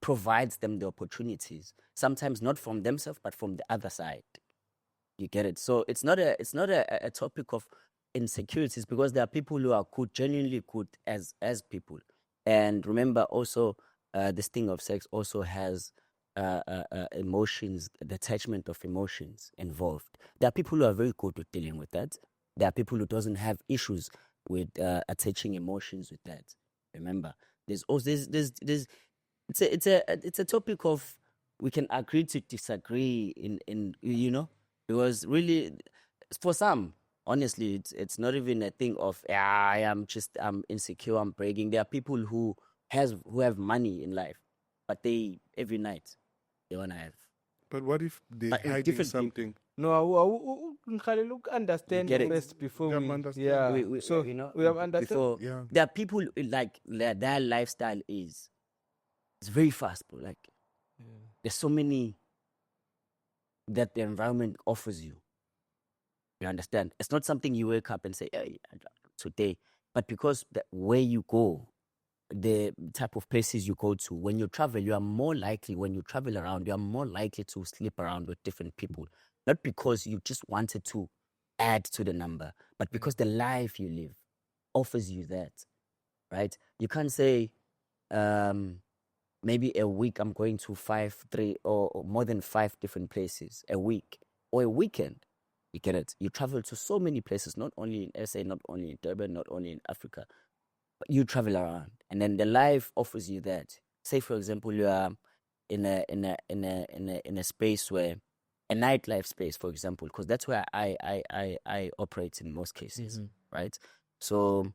provides them the opportunities, sometimes not from themselves but from the other side. You get it? So it's not a topic of insecurities, because there are people who are good, genuinely good as people. And remember also, this thing of sex also has emotions, the attachment of emotions involved. There are people who are very good with dealing with that. There are people who doesn't have issues with attaching emotions with that. Remember, there's also it's a topic of, we can agree to disagree in because really for some, honestly, it's not even a thing of I'm insecure, I'm bragging. There are people who have money in life, but they every night they wanna have. But what if they're But in hiding different people. something? No, look, understand Get it? first before Yeah, we understand. yeah. So we have understood. before Yeah. there are people like their lifestyle it's very fast, bro. Like there's so many that the environment offers you. You understand? It's not something you wake up and say, "Hey, today," but because where you go, the type of places you go to, when you travel, you are more likely, when you travel around, you are more likely to sleep around with different people. Not because you just wanted to add to the number, but because the life you live offers you that, right? You can't say, maybe a week I'm going to 3 or more than 5 different places a week, or a weekend. You get it? You travel to so many places, not only in SA, not only in Durban, not only in Africa. you travel around, and then the life offers you that. Say, for example, you are in a space where a nightlife space, for example, because that's where I operate in most cases, right? So,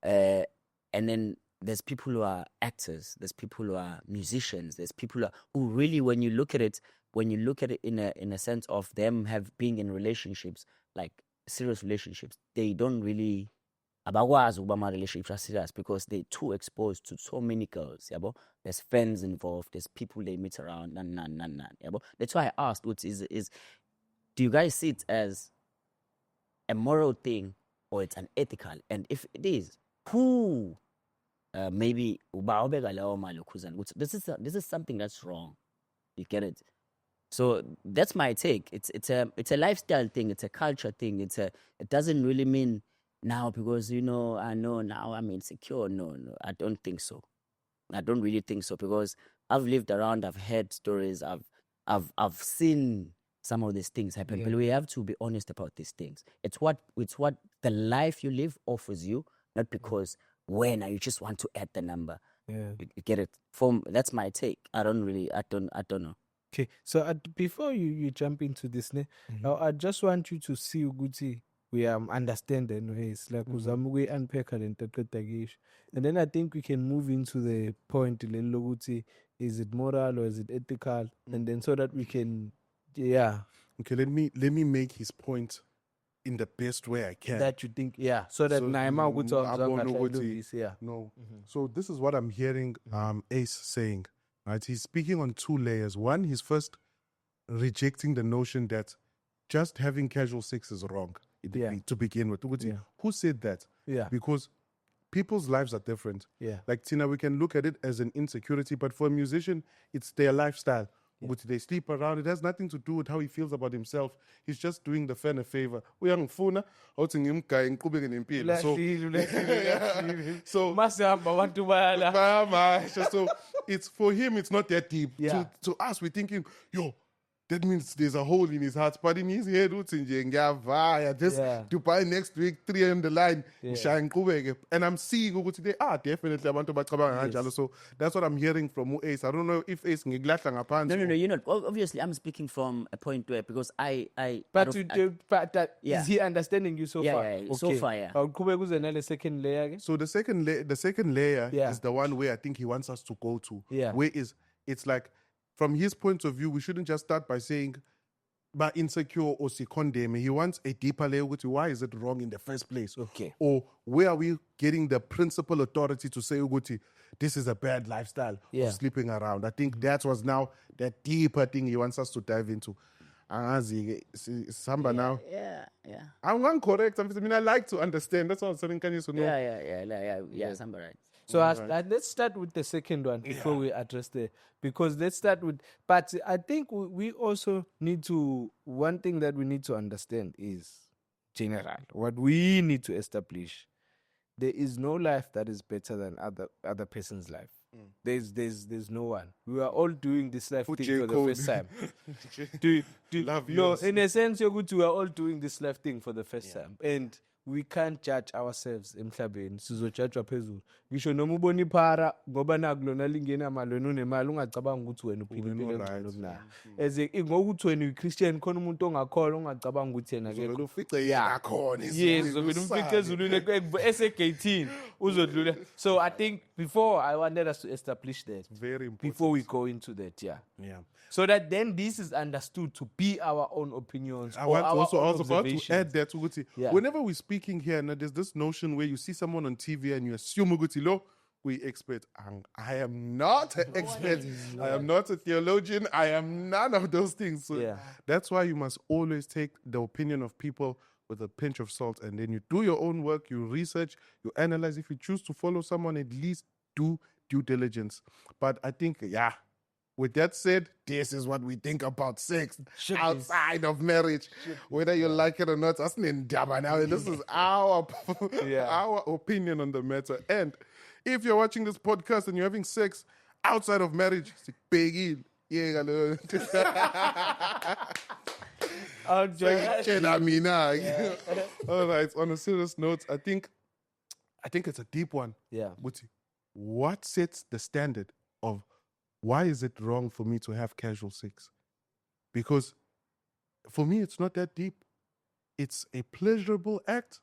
and then there's people who are actors, there's people who are musicians, there's people who really, when you look at it in a sense of them being in relationships, like serious relationships, they don't really abakwazi ukuba ama-relationships are serious because they're too exposed to so many girls, yabo. There's friends involved, there's people they meet around, yabo. That's why I asked, what is do you guys see it as a moral thing or it's unethical? And if it is, who maybe ubawubeka lawo mali khuzani ukuthi this is something that's wrong. You get it? So that's my take. It's a lifestyle thing, it's a culture thing, it doesn't really mean now because I know now I'm insecure. No, I don't think so. I don't really think so because I've lived around, I've heard stories, I've seen some of these things happen. But we have to be honest about these things. It's what the life you live offers you, not because when you just want to add the number. Yeah. You get it? That's my take. I don't know. Okay, so before you jump into this, I just want you to see Uguti. We understand the ways like we unpack and then I think we can move into the point is it moral or is it ethical, and then so that we can Okay, let me make his point in the best way I can. that you think so that Naima would No. So this is what I'm hearing Ace saying. Right? He's speaking on two layers. One, he's first rejecting the notion that just having casual sex is wrong to begin with. Who said that? Yeah. Because people's lives are different. Yeah. Like Tina, we can look at it as an insecurity, but for a musician, it's their lifestyle. They sleep around. It has nothing to do with how he feels about himself. He's just doing the fan a favor. So, so it's for him, it's not that deep. Yeah. To us, we're thinking, that means there's a hole in his heart. But in his head, just Dubai next week, 3 on the line. And I'm seeing today, definitely I want to back. So that's what I'm hearing from Ace. I don't know if Ace No, you're not. Obviously, I'm speaking from a point where because is he understanding you so far? Yeah, so far, yeah. The second layer. So the second layer is the one where I think he wants us to go to. Yeah. Where it's like, from his point of view, we shouldn't just start by saying, but insecure or condemn. He wants a deeper layer with why is it wrong in the first place? Okay. Or where are we getting the principal authority to say, Uguti, this is a bad lifestyle of sleeping around? I think that was now that deeper thing he wants us to dive into. Samba now. Yeah. I'm correct. I mean, I like to understand. That's what I'm saying. Can you know? Yeah, Samba, right. So let's start with the second one before we address because let's start with, but I think we also need to, one thing that we need to understand is general, what we need to establish. There is no life that is better than other person's life. There's no one. We are all doing this life thing for the first time. In a sense, you're good. We are all doing this life thing for the first time, and we can't judge ourselves emhlabeni sizojudgwa phezulu ngisho noma ubona iphara ngoba nakulona lingena imali wena unemali ungacabanga ukuthi wena uphila impilo engcono kunayo eze ngokuthi wena uyiChristian khona umuntu ongakholwa ungacabanga ukuthi yena ke ufice yakhona uzovela umfice ezulwini esegate uzodlula. So I think before I wanted us to establish that very important before we go into that so that then this is understood to be our own opinions. I was about to add that whenever we're speaking here, there's this notion where you see someone on TV and you assume we expert. I am not an expert. I am not a theologian. I am none of those things. So that's why you must always take the opinion of people with a pinch of salt, and then you do your own work, you research, you analyze. If you choose to follow someone, at least do due diligence. But I think, with that said, this is what we think about sex outside of marriage. Whether you like it or not, that's now. This is our opinion on the matter. And if you're watching this podcast and you're having sex outside of marriage, it's big. All right. On a serious note, I think I think it's a deep one. Yeah. But what sets the standard of why is it wrong for me to have casual sex? Because for me, it's not that deep. It's a pleasurable act.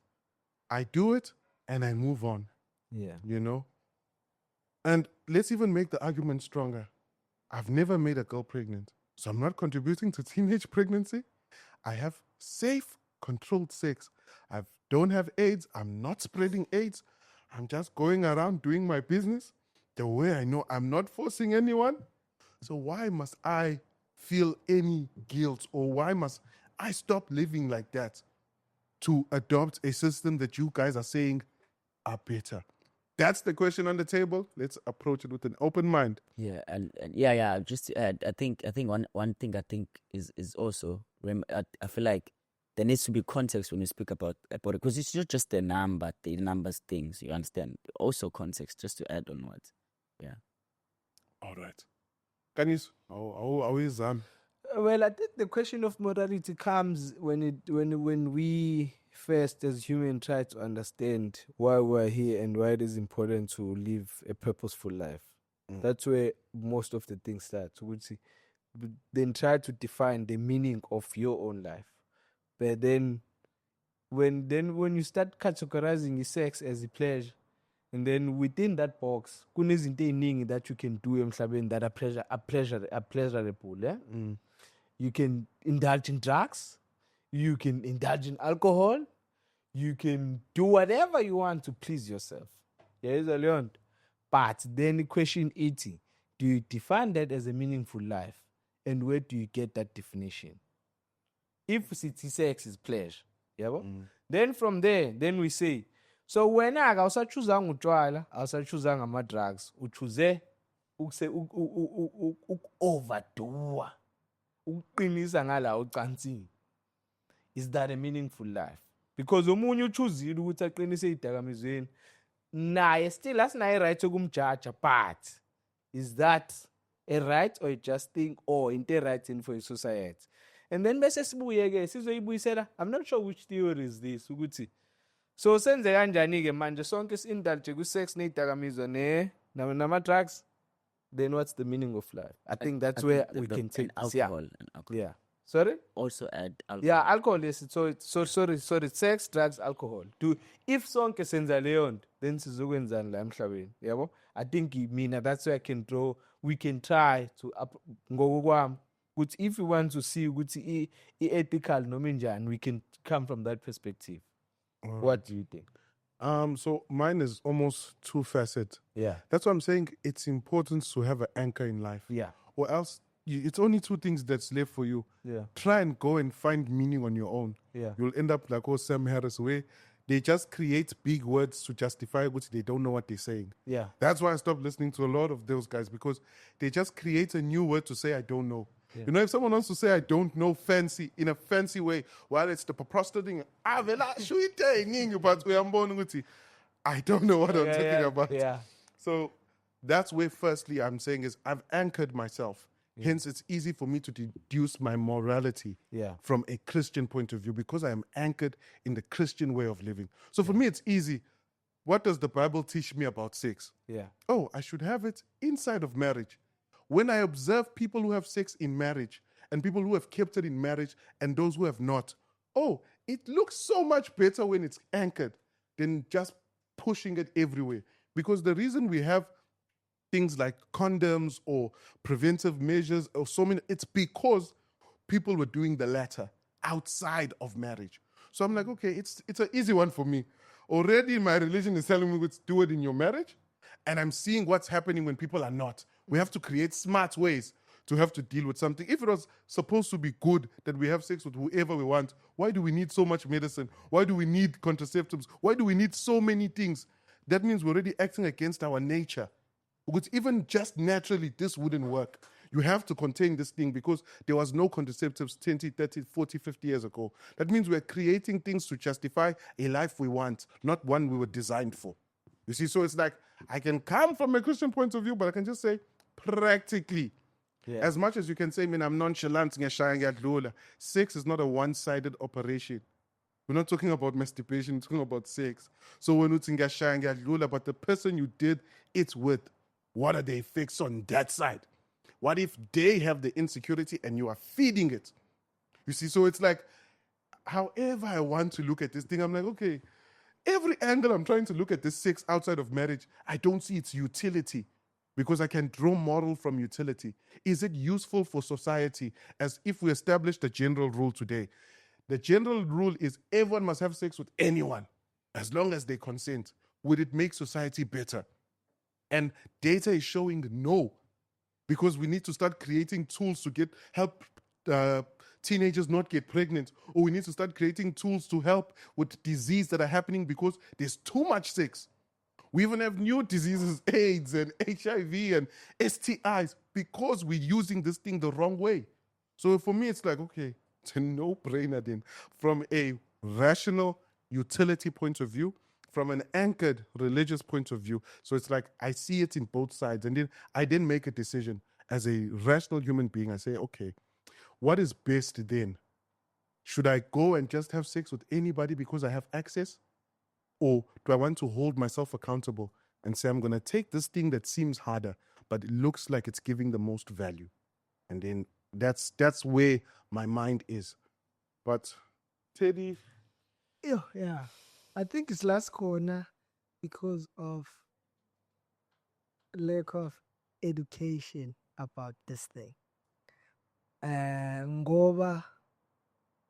I do it and I move on, Yeah. you know? And let's even make the argument stronger. I've never made a girl pregnant, so I'm not contributing to teenage pregnancy. I have safe, controlled sex. I don't have AIDS. I'm not spreading AIDS. I'm just going around doing my business the way I know I'm not forcing anyone. So why must I feel any guilt, or why must I stop living like that to adopt a system that you guys are saying are better? That's the question on the table. Let's approach it with an open mind. Yeah, and yeah. Just to add, I think one thing I think is also I feel like there needs to be context when you speak about it, because it's not just the numbers things. You understand? Also context. Just to add on what, yeah. All right. Kanis, how is Well, I think the question of morality comes when we first as humans try to understand why we're here and why it is important to live a purposeful life. That's where most of the things start. So we'll see. Then try to define the meaning of your own life. But then when you start categorizing your sex as a pleasure, and then within that box, kunezinto eziningi that you can do emhlabeni that are pleasurable, yeah? You can indulge in drugs, you can indulge in alcohol, you can do whatever you want to please yourself. Yeah, Leon. But then the question is, do you define that as a meaningful life? And where do you get that definition? If city sex is pleasure, yeah, then from there, then we say, so when I awusachuzanga utshwala, awusachuzanga ama-drugs, uchuze overdoer, ukuqinisa ngala ucansini. Is that a meaningful life? Because omunye uchuzile ukuthi aqinise idakamizweni, naye still asinayo right ukumjaja, but is that a right or a just thing or into right in for a society? And then bese sibuye ke sizoyibuyisela. I'm not sure which theory is this ukuthi so senze kanjani ke manje sonke si-indulge ku-sex neyidakamizwa nama drugs, then what's the meaning of life? I think that's where we can take alcohol and alcohol. Yeah. Sorry? Also add alcohol. Yeah, alcohol is sorry, sex, drugs, alcohol. If sonke senza leyo nto, then sizokwenzani la emhlabeni, yabo? I think mina that's where we can try to ngokwami ukuthi if we want to see ukuthi ethical noma njani, we can come from that perspective. What do you think? So mine is almost two-faceted. Yeah. That's why I'm saying it's important to have an anchor in life. Yeah. Or else it's only two things that's left for you. Yeah. Try and go and find meaning on your own. Yeah. You'll end up like Sam Harris, where they just create big words to justify which they don't know what they're saying. Yeah. That's why I stopped listening to a lot of those guys, because they just create a new word to say I don't know. Yeah. You know, if someone wants to say I don't know fancy in a fancy way, while it's the prostrating, but I don't know what I'm talking about. Yeah. So that's where firstly I'm saying is I've anchored myself. Hence, it's easy for me to deduce my morality from a Christian point of view, because I am anchored in the Christian way of living. So for me, it's easy. What does the Bible teach me about sex? Yeah. Oh, I should have it inside of marriage. When I observe people who have sex in marriage and people who have kept it in marriage and those who have not, oh, it looks so much better when it's anchored than just pushing it everywhere. Because the reason we have things like condoms or preventive measures or so many, it's because people were doing the latter outside of marriage. So I'm like, okay, it's an easy one for me. Already my religion is telling me to do it in your marriage, and I'm seeing what's happening when people are not. We have to create smart ways to have to deal with something. If it was supposed to be good that we have sex with whoever we want, why do we need so much medicine? Why do we need contraceptives? Why do we need so many things? That means we're already acting against our nature. Because even just naturally, this wouldn't work. You have to contain this thing because there was no contraceptives 20, 30, 40, 50 years ago. That means we're creating things to justify a life we want, not one we were designed for. You see, so it's like, I can come from a Christian point of view, but I can just say, practically, as much as you can say, I'm nonchalant, sex is not a one-sided operation. We're not talking about masturbation, we're talking about sex. So when you think but the person you did it with, what are the effects on that side? What if they have the insecurity and you are feeding it? You see, so it's like, however I want to look at this thing, I'm like, okay, every angle I'm trying to look at this sex outside of marriage, I don't see its utility because I can draw moral from utility. Is it useful for society? As if we established a general rule today. The general rule is everyone must have sex with anyone as long as they consent. Would it make society better? And data is showing no, because we need to start creating tools to help teenagers not get pregnant, or we need to start creating tools to help with disease that are happening because there's too much sex. We even have new diseases, AIDS and HIV and STIs, because we're using this thing the wrong way. So for me, it's like, okay, it's a no-brainer then. From a rational utility point of view, from an anchored religious point of view. So it's like, I see it in both sides. And then I didn't make a decision as a rational human being. I say, okay, what is best then? Should I go and just have sex with anybody because I have access? Or do I want to hold myself accountable and say, I'm going to take this thing that seems harder, but it looks like it's giving the most value? And then that's where my mind is. But Teddy, Yeah. I think it's last corner because of lack of education about this thing. Ngoba,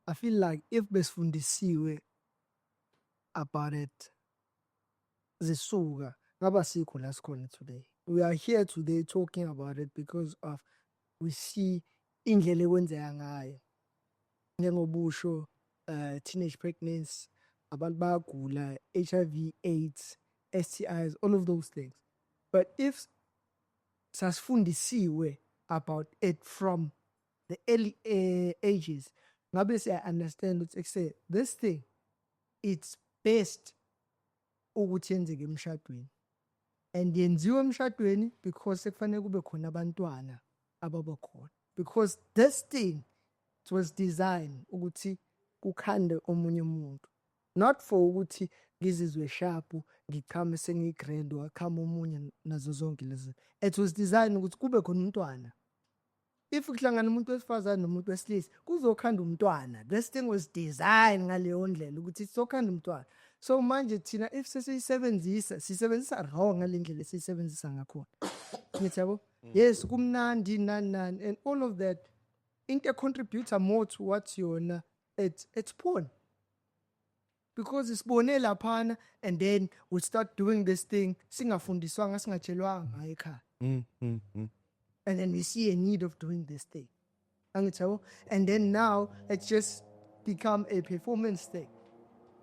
I feel like if besifundisiwe about it, zisuka ngaba sikho la sikhona today. We are here today talking about it because of we see indlela ekwenzeka ngayo. Njengobusho, teenage pregnancy, abantu bayagula, HIV, AIDS, STIs, all of those things. But if sasifundisiwe about it from the early ages, ngabe I understand ukuthi this thing, it's best ukuthi yenzeke emshadweni. And yenziwa emshadweni because sekufanele kube khona abantwana ababakhona. Because this thing, it was designed ukuthi kukhande omunye umuntu. Not for ukuthi ngizizwe sharp, ngiqhame sengigrand wakhama omunye nazo zonke lezi. It was designed ukuthi kube khona umntwana. If kuhlangana umuntu wesifazane nomuntu wesilisa, kuzokhanda umntwana. This thing was designed ngaleyo ndlela ukuthi sizokhanda umntwana. So manje thina if sisebenzisa wrong ngale ndlela esisebenzisa ngakhona. Ngiyabo? Yes, kumnandi nani and all of that into contributes more to what's yona. It's porn. Because it's bone laphana, and then we start doing this thing, singafundiswanga singatshelwanga ngayo ekhaya. And then we see a need of doing this thing. And then now it's just become a performance thing.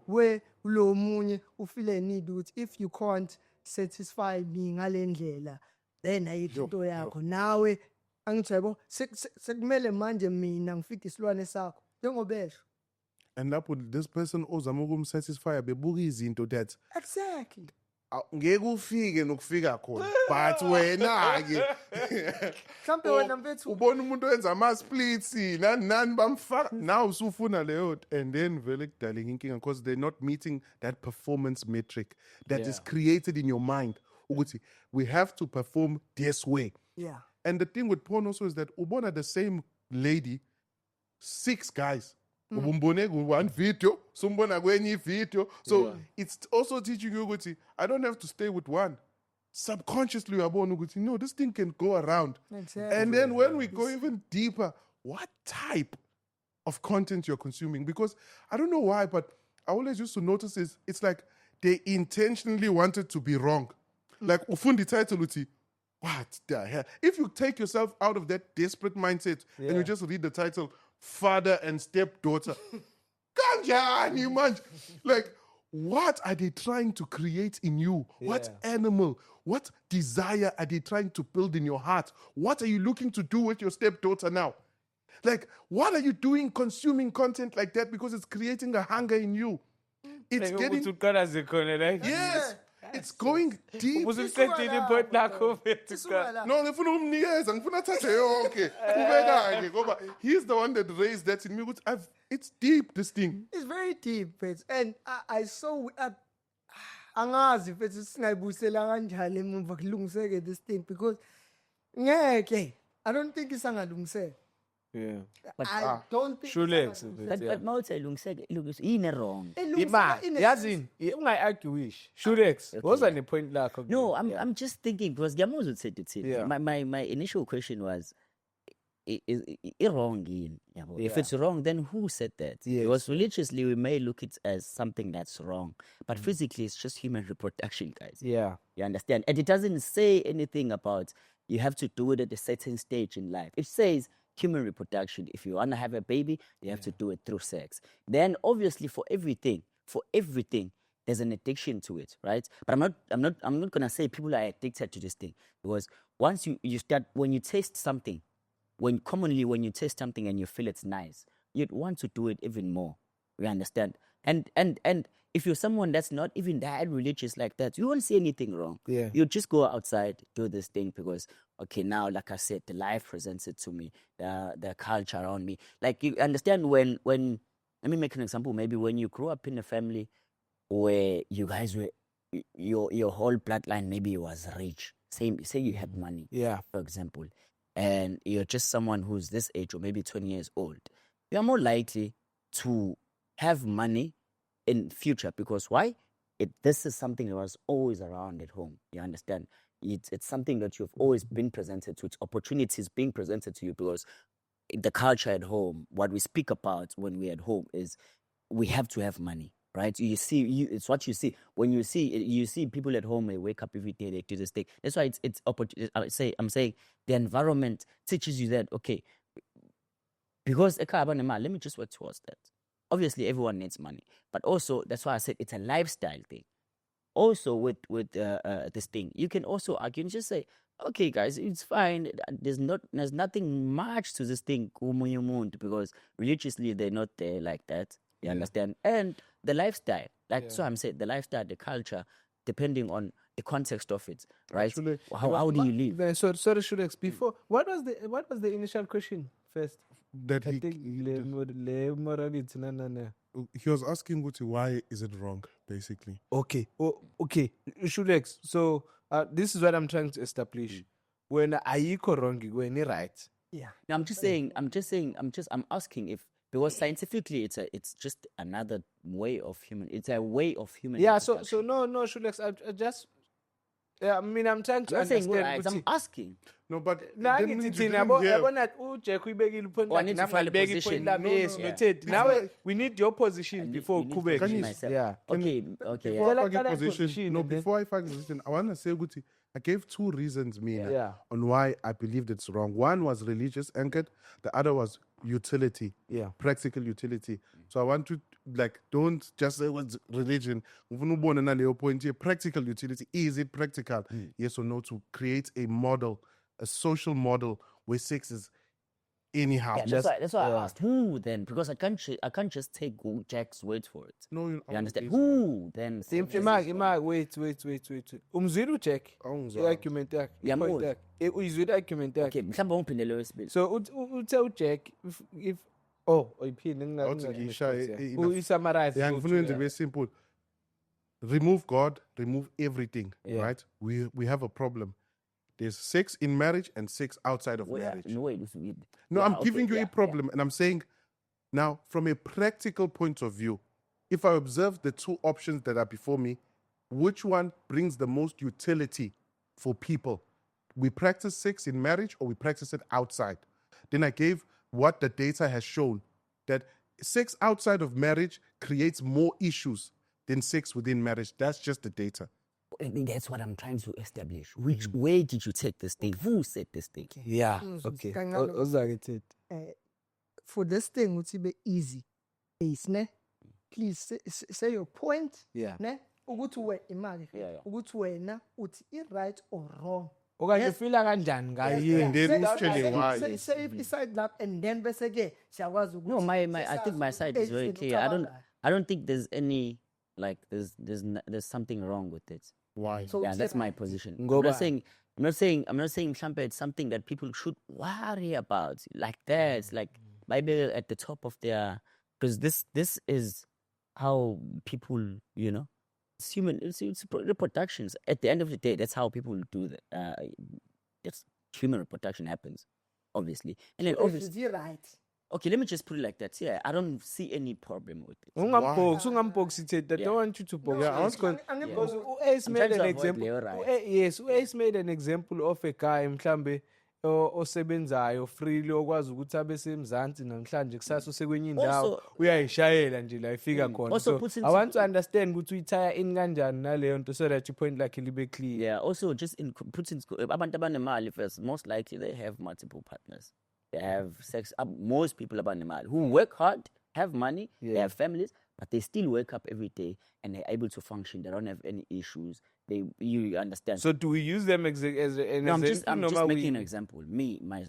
Where ulo munye ufeel a need ukuthi if you can't satisfy me ngale ndlela, then ayinto yakho nawe angithabo sekumele manje mina ngifike isilwane sakho njengobesho. And lapho this person ozama ukumsatisfy bebuka izinto that Exactly. ngeke ufike nokufika khona, but wena ke Mhlambe wena mfethu ubona umuntu wenza ama splits nani bamfaka, now usufuna leyo, and then vele kudaling inkinga because they're not meeting that performance metric that is created in your mind ukuthi we have to perform this way. Yeah. And the thing with porn also is that ubona the same lady 6 guys. Ubumbone one video, sumbona kwenye video. So it's also teaching you ukuthi I don't have to stay with one. Subconsciously uyabona ukuthi no, this thing can go around. Exactly. And then when we go even deeper, what type of content you're consuming? Because I don't know why, but I always used to notice it's like they intentionally wanted to be wrong. Like ufundi title uthi, what the hell? If you take yourself out of that desperate mindset and you just read the title, Father and Stepdaughter, kanjani manje? Like, what are they trying to create in you? What animal, what desire are they trying to build in your heart? What are you looking to do with your stepdaughter now? Like, what are you doing consuming content like that? Because it's creating a hunger in you. It's Like, getting... uthukana zikhona, like. Yes. it's going deep. Ubusuqedile ipoint lakho mfethu. Isuka No, ngifuna ukumnikeza, ngifuna athathe yonke. Ubeka-ke ngoba he's the one that raised that in me. It's deep, this thing. It's very deep, Pets. And I saw angazi mfethu singayibuyisela kanjani emuva kulungiseke this thing because ngeke I don't think isangalungiseka. Yeah. I don't think Shulex. But mawuthi ilungiseke yini wrong? Ima, yazini, ungayi-arguish. Shulex, woza ne-point lakho. No, I'm just thinking because ngiyamuzwa ukuthi Yeah. my initial question was is wrong yini? Yabo? If it's wrong, then who said that? Yes. Because religiously we may look it as something that's wrong, but physically it's just human reproduction, guys. Yeah. You understand? And it doesn't say anything about you have to do it at a certain stage in life. It says human reproduction. If you want to have a baby, you have to do it through sex. Then obviously for everything, there's an addiction to it, right? But I'm not gonna say people are addicted to this thing because once you start when you taste something, when you taste something and you feel it's nice, you'd want to do it even more. You understand? And if you're someone that's not even that religious like that, you won't see anything wrong. Yeah. You just go outside, do this thing because okay, now like I said, the life presents it to me, the culture around me. Like you understand when let me make an example. Maybe when you grew up in a family where you guys were your whole bloodline maybe was rich. Say you had money, Yeah. for example, and you're just someone who's this age or maybe 20 years old, you're more likely to have money in future because why? This is something that was always around at home. You understand? It's something that you've always been presented to. It's opportunities being presented to you because the culture at home, what we speak about when we're at home is we have to have money, right? It's what you see. When you see people at home, they wake up every day, they do this thing. That's why it's opportunity. I'm saying the environment teaches you that, okay, because let me just work towards that. Obviously, everyone needs money, but also that's why I said it's a lifestyle thing. Also, with this thing, you can also argue and just say, okay, guys, it's fine. There's nothing much to this thing, because religiously they're not there like that. You understand? And the lifestyle, that's why I'm saying the lifestyle, the culture, depending on the context of it, right? Actually, how do you live? Then, sorry, Shulex. Before, what was the initial question first? that I think le morality, no. he was asking Guti, why is it wrong, basically? Okay. Okay. Shulex. So this is what I'm trying to establish. When ayikho wrong, when right. Yeah. No, I'm asking if because scientifically it's just another way of human. It's a way of human. Yeah. So reproduction. no, Shulex. I just. Yeah, I mean, I'm trying to I'm not saying understand. right, I'm asking. No, but Nah, then ngithi you thina didn't yabo hear. yabona uJack uyibekile point Oh, I need to find a position. lami No, yes no. noted. Now Before- we need your position before You need to Kubek. position you- myself. Yeah. Okay. Before Yeah. Tell I us get that position, position no, and then- before I find position, I want to say, Guti, I gave two reasons, Yeah. on why I believed it's wrong. One was religious anchored, the other was utility, Yeah. practical utility. So I want to, don't just say what's religion. Ufuna ubone naleyo point here, practical utility. Is it practical? Yes or no, to create a model, a social model where sex is anyhow. Yeah, that's why I asked who then, because I can't just take Jack's word for it. No, You understand? Who then? Imag, wait. Umzwile uJack. Awungizwanga. I-argument yakhe. Ngiyamuzwa. i-point yakhe. Uyizwile i-argument yakhe. Okay, mhlawumbe ungiphindele wesibili. So uthe uJack if uyiphinde Awuthi ngiyishaye uyi-summarize. Yeah, ngifuna ukwenza very simple. Remove God, remove everything, Yeah. right? We have a problem. There's sex in marriage and sex outside of Wait, marriage. no, wait. No, Yeah, I'm okay, giving you yeah, a problem, and I'm saying now, from a practical point of view, if I observe the two options that are before me, which one brings the most utility for people? We practice sex in marriage or we practice it outside? Then I gave what the data has shown that sex outside of marriage creates more issues than sex within marriage. That's just the data. I mean, that's what I'm trying to establish. Which way did you take this thing? Who said this thing? Yeah. Mm, Okay. kancane. Uzake For this thing ukuthi be easy base ne please say your point Yeah. ne ukuthi imali Yeah. ukuthi wena uthi right or wrong. Okanye Yes. ufila kanjani ngaye? And then Say- usitshele say- why. say beside that and then bese ke siyakwazi ukuthi No, I think my side is very clear. I don't think there's any there's something wrong with it. Why? So Yeah, that's my position. I'm Ngoba- not saying mhlampe it's something that people should worry about like that. It's like Bible at the top of their, because this is how people, you know, it's human, it's reproductions. At the end of the day, that's how people do that. That's human reproduction happens, obviously. And then obviously, you're right. okay, let me just put it like that. Yeah, I don't see any problem with it. Ungambox it. I Yeah. don't want you to box. Yeah, I was Because Ace I'm made trying an to avoid example. Leo, right? Yes, Ace made an example of a guy mhlambe osebenzayo freely okwazi ukuthi abe semzansi namhlanje kusasa usekwenye indawo Also- uyayishayela nje la ifika khona. Also So puts I into- want to understand ukuthi uyithaya in kanjani naleyo nto so that your point like libe clear. Yeah, also just puts in abantu abanemali first, most likely they have multiple partners. They have sex. Most people abanemali who work hard, have money, they have families, but they still wake up every day and they're able to function. They don't have any issues. You understand? So do we use them as an no, I'm just example? making an example.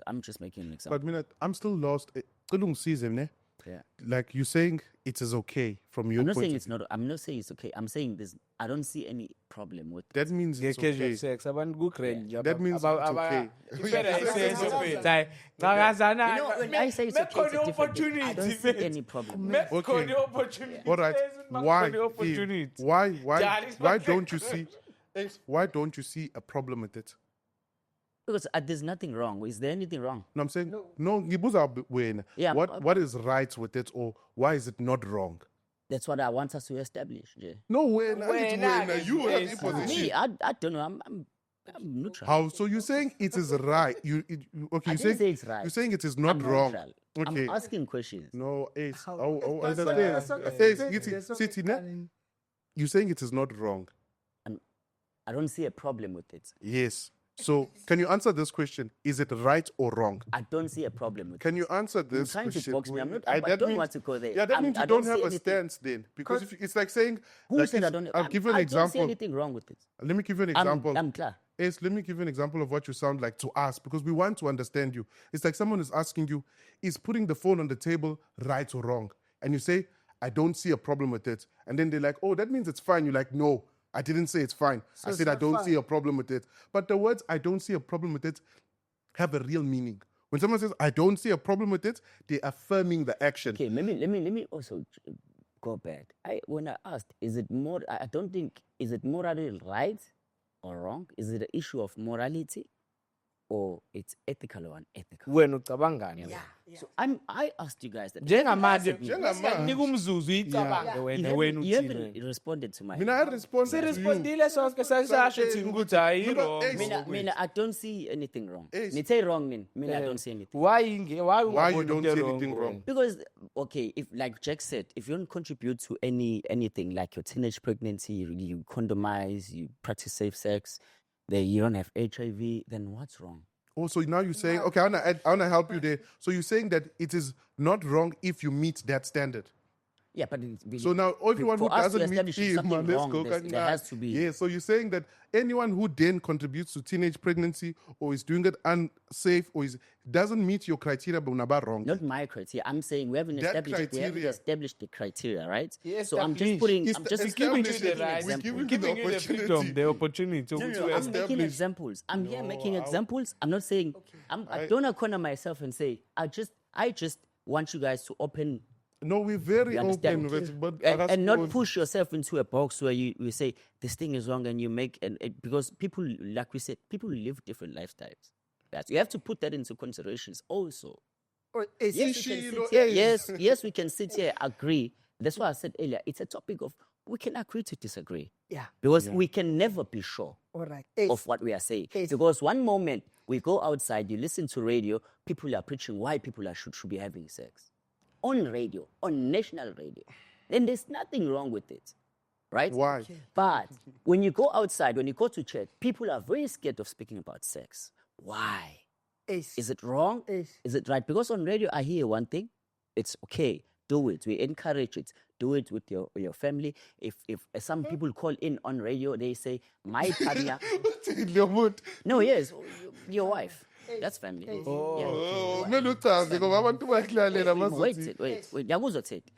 I'm just making an example. But I'm still lost. Yeah. Yeah. Like you're saying it is okay from your I'm not point saying of it's not. I'm not saying it's okay. I'm saying I don't see any problem with. That means it's Casual okay. sex abantu ku-cringe That means it's okay. impela isenzo You know, when I say it's okay, it's a different thing. I don't see any problem. with it. Okay. opportunity. All right. Why? Opportunity. Why don't you see? Why don't you see a problem with it? Because there's nothing wrong. Is there anything wrong? No, I'm saying no. Ngibuza wena. Yeah, What is right with it, or why is it not wrong? That's what I want us to establish. Jay. No, wena. You have Yes. imposition. Me, I don't know. I'm neutral. How? So you're saying it is right? Okay. I You're didn't saying say it's right. You're saying it is not I'm wrong. neutral. Okay. I'm asking questions. No, Ace. How- Oh, That's understand. okay. Ace, That's okay, City, ne? Colin. You're saying it is not wrong. I don't see a problem with it. Yes. So can you answer this question? Is it right or wrong? I don't see a problem with it. Can you answer You're this trying question? to box me. I'm not. I- I that don't means- want to go there. Yeah, that means I you don't see have a anything- stance then. Because if it's like saying, Who like said I it's- don't? I'll give you an I don't see example. anything wrong with it. Let me give you an example. I'm clear. Ace, let me give you an example of what you sound like to us because we want to understand you. It's like someone is asking you, is putting the phone on the table right or wrong? And you say, I don't see a problem with it. And then they're like, oh, that means it's fine. You're like, no, I didn't say it's fine. I it's said I not don't fine. see a problem with it. But the words I don't see a problem with it have a real meaning. When someone says I don't see a problem with it, they're affirming the action. Okay, let me also go back. When I asked, is it more? I don't think is it morally right or wrong? Is it an issue of morality, or it's ethical or unethical? Wena ucabangani? So I asked you guys that. Njengamanje Njengamanje. nika umzuzu uyicabange wena You uthini. haven't responded to my. Mina, I respond to you. Sirespondile sonke sasasho thina ukuthi hayi No, wrong. Ace, Mina, I don't see anything wrong. Ace. Nithe wrong, I don't see anything. Why Why you ungaboni don't into see anything wrong? Because okay, if like Jack said, if you don't contribute to anything like your teenage pregnancy, you condomize, you practice safe sex, then you don't have HIV, then what's wrong? Oh, so now you're saying, okay, I wanna help you there. So you're saying that it is not wrong if you meet that standard. Yeah, but it's, So now everyone who for us to doesn't meet establish something man, let's wrong, go, there has to be. Yeah, so you're saying that anyone who then contributes to teenage pregnancy or is doing it unsafe or doesn't meet your criteria, but unaba wrong. Not my criteria. I'm saying we haven't That established criteria. the criteria, right? Yes, So I'm just established. putting. It's I'm just the giving established you it, the right? example. We're Giving you the freedom, the opportunity. No, ukuthi I'm making establish. examples. I'm here making examples. I'm not saying. I don't corner myself and say. I just want you guys to open No, we're very You understand? open, but and not push yourself into a box where you say this thing is wrong and you make because people, like we said, people live different lifestyles. Right? You have to put that into considerations also. Or is Yes, we can sit here. Yes, we can sit here, agree. That's why I said earlier, it's a topic of we can agree to disagree. Yeah. Because we can never be sure All right. of what we are saying. Yes. Because one moment we go outside, you listen to radio, people are preaching why people should be having sex. On radio, on national radio. Then there's nothing wrong with it. Right? Why? But when you go outside, when you go to church, people are very scared of speaking about sex. Why? Is it wrong? Yes. Is it right? Because on radio, I hear one thing. It's okay. Do it. We encourage it. Do it with your family. If some people call in on radio, they say, my partner. No, yes, your wife. That's family. Oh, kumele uchaze ngoba abantu bayakulalela Wait. Yakuzothethe.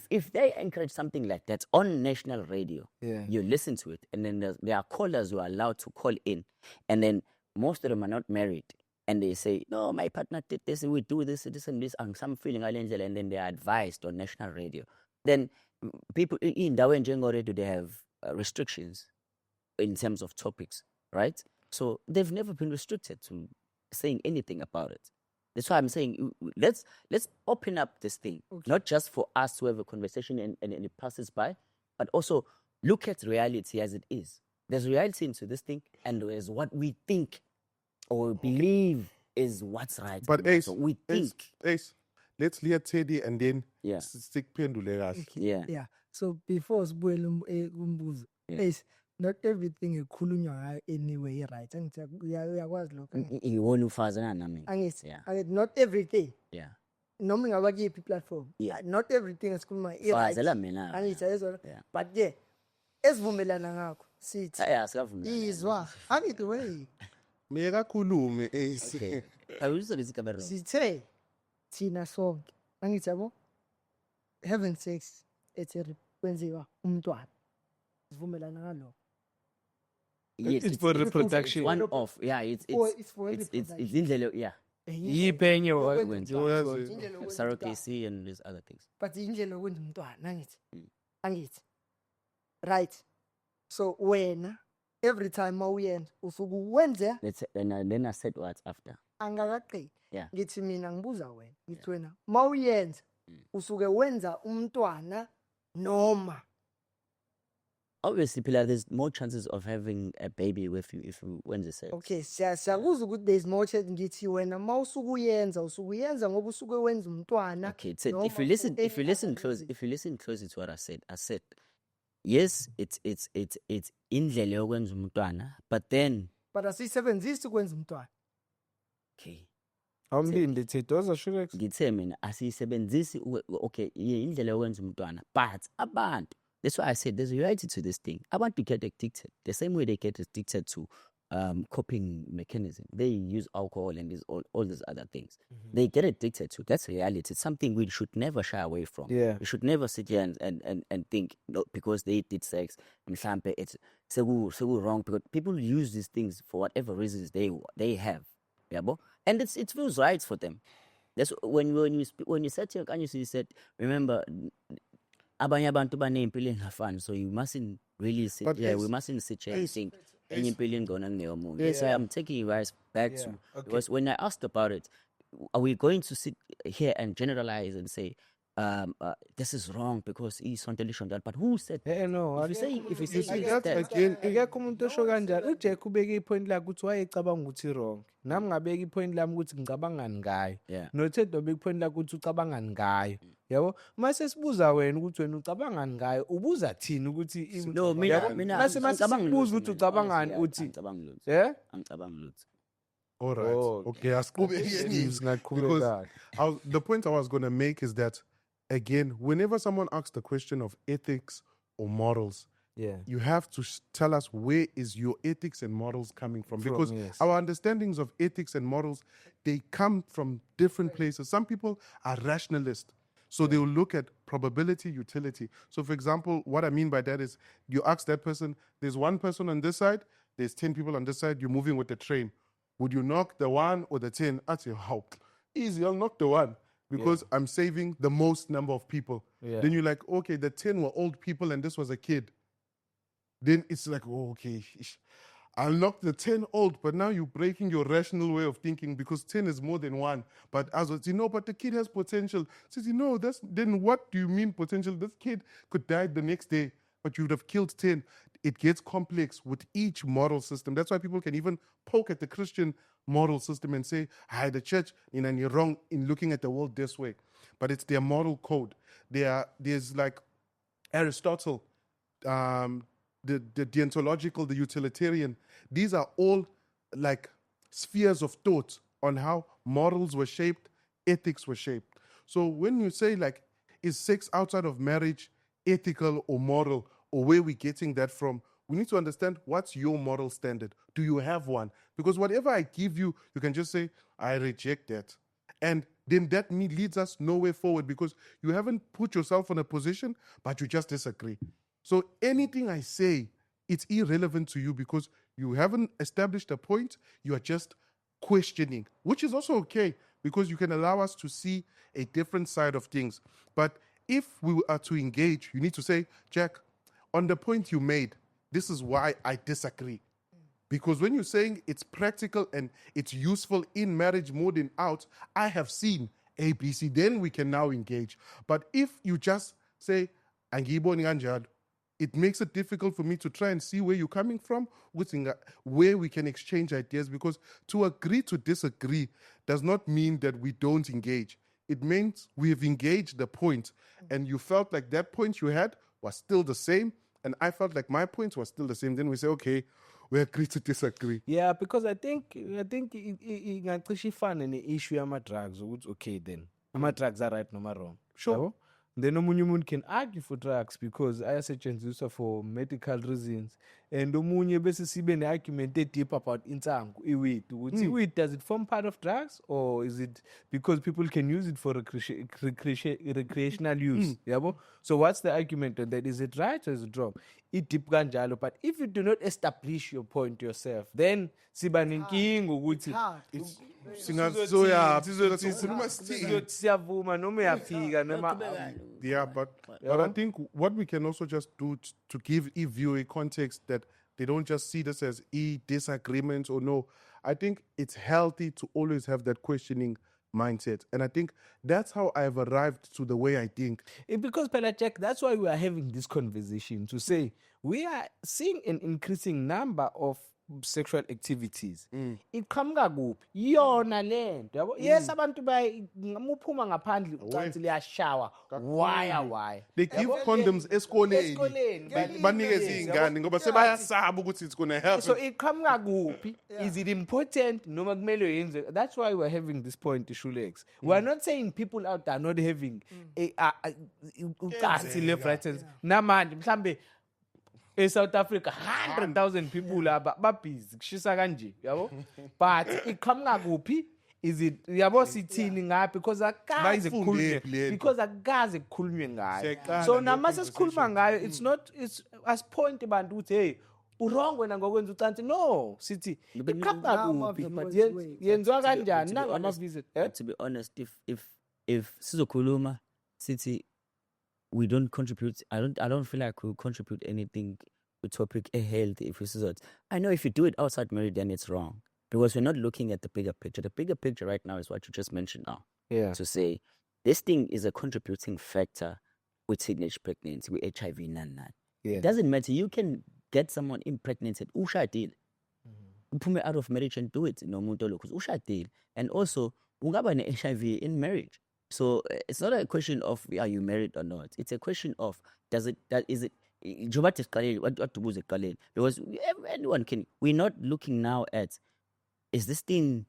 If they encourage something like that on national radio, Yeah. you listen to it, and then there are callers who are allowed to call in, and then most of them are not married, and they say, no, my partner did this, and we do this and this, and some feeling and then they are advised on national radio. Then people in Dawe and Jengo radio, they have restrictions in terms of topics, right? So they've never been restricted to saying anything about it. That's why I'm saying let's open up this thing, not just for us to have a conversation and it passes by, but also look at reality as it is. There's reality into this thing, and there's what we think or believe is what's right. But Ace, so we think, Ace, let's hear Teddy and then Yeah. stick pendule kahle. yeah, Yeah. So before sibuyele kumbuzo, Yeah. is not everything ekhulunywa ngayo anyway right. Angithi uyakwazi lokho. iwona ufazana nami. Angithi Yeah. not everything. Yeah. Noma ngaba kuyiphi platform. Yeah. Not everything esikhuluma i-right. Fazela mina. Angithi ayizona. Yeah. But yeah, esivumelana ngakho sithi Yeah, sikavumelana. izwa. Angithi wey. Meka khulume Ace. Okay. Awuyisolisi kamera. Sithe thina sonke. Angithi yabo having sex ethi kwenziwa umntwana. Sivumelana ngalokho. Yes, It's for reproduction. one off. Yeah, it's for it's reproduction. indlela, yeah. Yiphenye Yokwenza Uyazi. umntwana. Indlela yokwenza umntwana. Surrogacy and these other things. But indlela yokwenza umntwana angithi angithi right. So wena every time mawuyenza usuke wenze Then I said what after. angakaqedi. Yeah. Ngithi mina ngibuza wena ngithi wena mawuyenza usuke wenza umntwana noma Obviously, Pilar, there's more chances of having a baby with you if you win the sex. okay siyakuzwa ukuthi there's more chance. Ngithi wena mawusuke uyenza ngoba usuke wenza umntwana. Okay, so noma if you listen, for if you any listen other close, reason. if you listen closely to what I said, yes, it's indlela yokwenza umntwana, but then But asisebenzisi ukwenza umntwana. okay, awumlinde Teddy wazasho ngithe mina asiyisebenzisi okay, indlela yokwenza umntwana, but abantu, that's why I said there's a reality to this thing. Abantu get addicted the same way they get addicted to coping mechanism. They use alcohol and all these other things. They get addicted to. That's reality. It's something we should never shy away from. Yeah. We should never sit here and think, no, because they did sex, mhlampe it's so wrong, because people use these things for whatever reasons they have. Yeah, and it feels right for them. That's when you said here, you said, remember, abanye abantu banempilo engafani, so you mustn't really sit But here. Ace- We mustn't sit here and Ace- think Ace- enye impilo ingona kuneyo muntu. So I'm taking you guys back to okay. because when I asked about it, are we going to sit here and generalize and say this is wrong because he's on television? But who said that? no If you say You see, it's that's that, again, ikekho umuntu osho kanjalo. uJack ubeke ipoint lakhe ukuthi wayecabanga ukuthi wrong, nami ngabeka ipoint lami ukuthi ngicabangani ngayo, yeah. noTed wabeka ipoint lakhe ukuthi ucabangani ngayo. Yabo mase sibuza wena ukuthi wena ucabangani ngayo, ubuza thini ukuthi No, mina mase angicabangi sibuza lutho ukuthi mina. ucabangani Honestly, uthi angicabangi lutho. yeah Angicabangi lutho. all right. Oh, Okay, asqhubekeni. singaqhubeka. Because the point I was going to make is that, again, whenever someone asks the question of ethics or morals, Yeah. you have to tell us where is your ethics and morals coming from, From, because yes. our understandings of ethics and morals, they come from different places. Some people are rationalists, so they will look at probability, utility. So for example, what I mean by that is you ask that person, there's one person on this side, there's 10 people on this side, you're moving with the train. Would you knock the 1 or the 10? I'd say, how? Easy, I'll knock the 1 because I'm saving the most number of people. Yeah. Then you're like, okay, the 10 were old people and this was a kid. Then it's like, oh, okay, I'll knock the 10 old, but now you're breaking your rational way of thinking because 10 is more than 1. But as well, but the kid has potential. Says, then what do you mean potential? This kid could die the next day, but you would have killed 10. It gets complex with each moral system. That's why people can even poke at the Christian moral system and say, hi, the church, and you're wrong in looking at the world this way. But it's their moral code. There's like Aristotle, the deontological, the utilitarian. These are all like spheres of thought on how morals were shaped, ethics were shaped. So when you say like, is sex outside of marriage ethical or moral, or where we're getting that from, we need to understand what's your moral standard. Do you have one? Because whatever I give you, you can just say, I reject that. And then that leads us nowhere forward because you haven't put yourself in a position, but you just disagree. So anything I say, it's irrelevant to you because you haven't established a point. You are just questioning, which is also okay because you can allow us to see a different side of things. But if we are to engage, you need to say, Jack, on the point you made, this is why I disagree. Because when you're saying it's practical and it's useful in marriage more than out, I have seen A, B, C, then we can now engage. But if you just say, "Angiyiboni kanjalo," it makes it difficult for me to try and see where you're coming from, where we can exchange ideas. Because to agree to disagree does not mean that we don't engage. It means we have engaged the point, and you felt like that point you had was still the same, and I felt like my point was still the same. Then we say, okay, we agree to disagree. Yeah, because I think ingacishe ifane ne-issue yama-drugs ukuthi okay then ama-drugs are right noma wrong. Sure. Yabo? Then omunye umuntu can argue for drugs because ayasetshenziswa for medical reasons, and omunye bese sibe ne-argument deep about insangu iweed ukuthi iweed, does it form part of drugs or is it because people can use it for recreational use? Yabo? So what's the argument on that? Is it right or is it wrong? It deep kanjalo, but if you do not establish your point yourself, then siba nenkinga ukuthi Hard. siyavuma noma uyafika noma Yeah, but I think what we can also just do to give you a context that they don't just see this as disagreements or no. I think it's healthy to always have that questioning mindset. And I think that's how I've arrived to the way I think. Because Pelachek, that's why we are having this conversation to say we are seeing an increasing number of sexual activities. Iqhamuka kuphi yona lento yabo? Yes, abantu muphuma ngaphandle ucansi liyashawa. Why? They give condoms esikoleni banikeze ingane ngoba sebayasaba ukuthi it's going to happen. So iqhamuka kuphi? Is it important noma kumele yenze? That's why we're having this point, Shulex. We're not saying people out there are not having ucansi left, right, and namanje mhlambe South Africa 100,000 people babhizi kushisa kanje yabo, but iqhamuka kuphi? Is it yabo sithini ngapi because akaze kukhulunywe ngayo. So namase sikhuluma ngayo, it's as point abantu ukuthi hey wrong wena ngokwenza ucansi. No, sithi iqhamuka kuphi, but yenziwa kanjani nanga ama visit. To be honest, if sizokhuluma sithi we don't contribute, I don't feel like we contribute anything to topic health. If we say that, I know if you do it outside marriage, then it's wrong because we're not looking at the bigger picture. The bigger picture right now is what you just mentioned now. Yeah. To say this thing is a contributing factor with teenage pregnancy, with HIV, Yeah. It doesn't matter. You can get someone impregnated. Ushadile. Uphume out of marriage and do it. No muntolo because ushadile. And also, ungaba ne HIV in marriage. So it's not a question of are you married or not. It's a question of is it because anyone can. We're not looking now at is this thing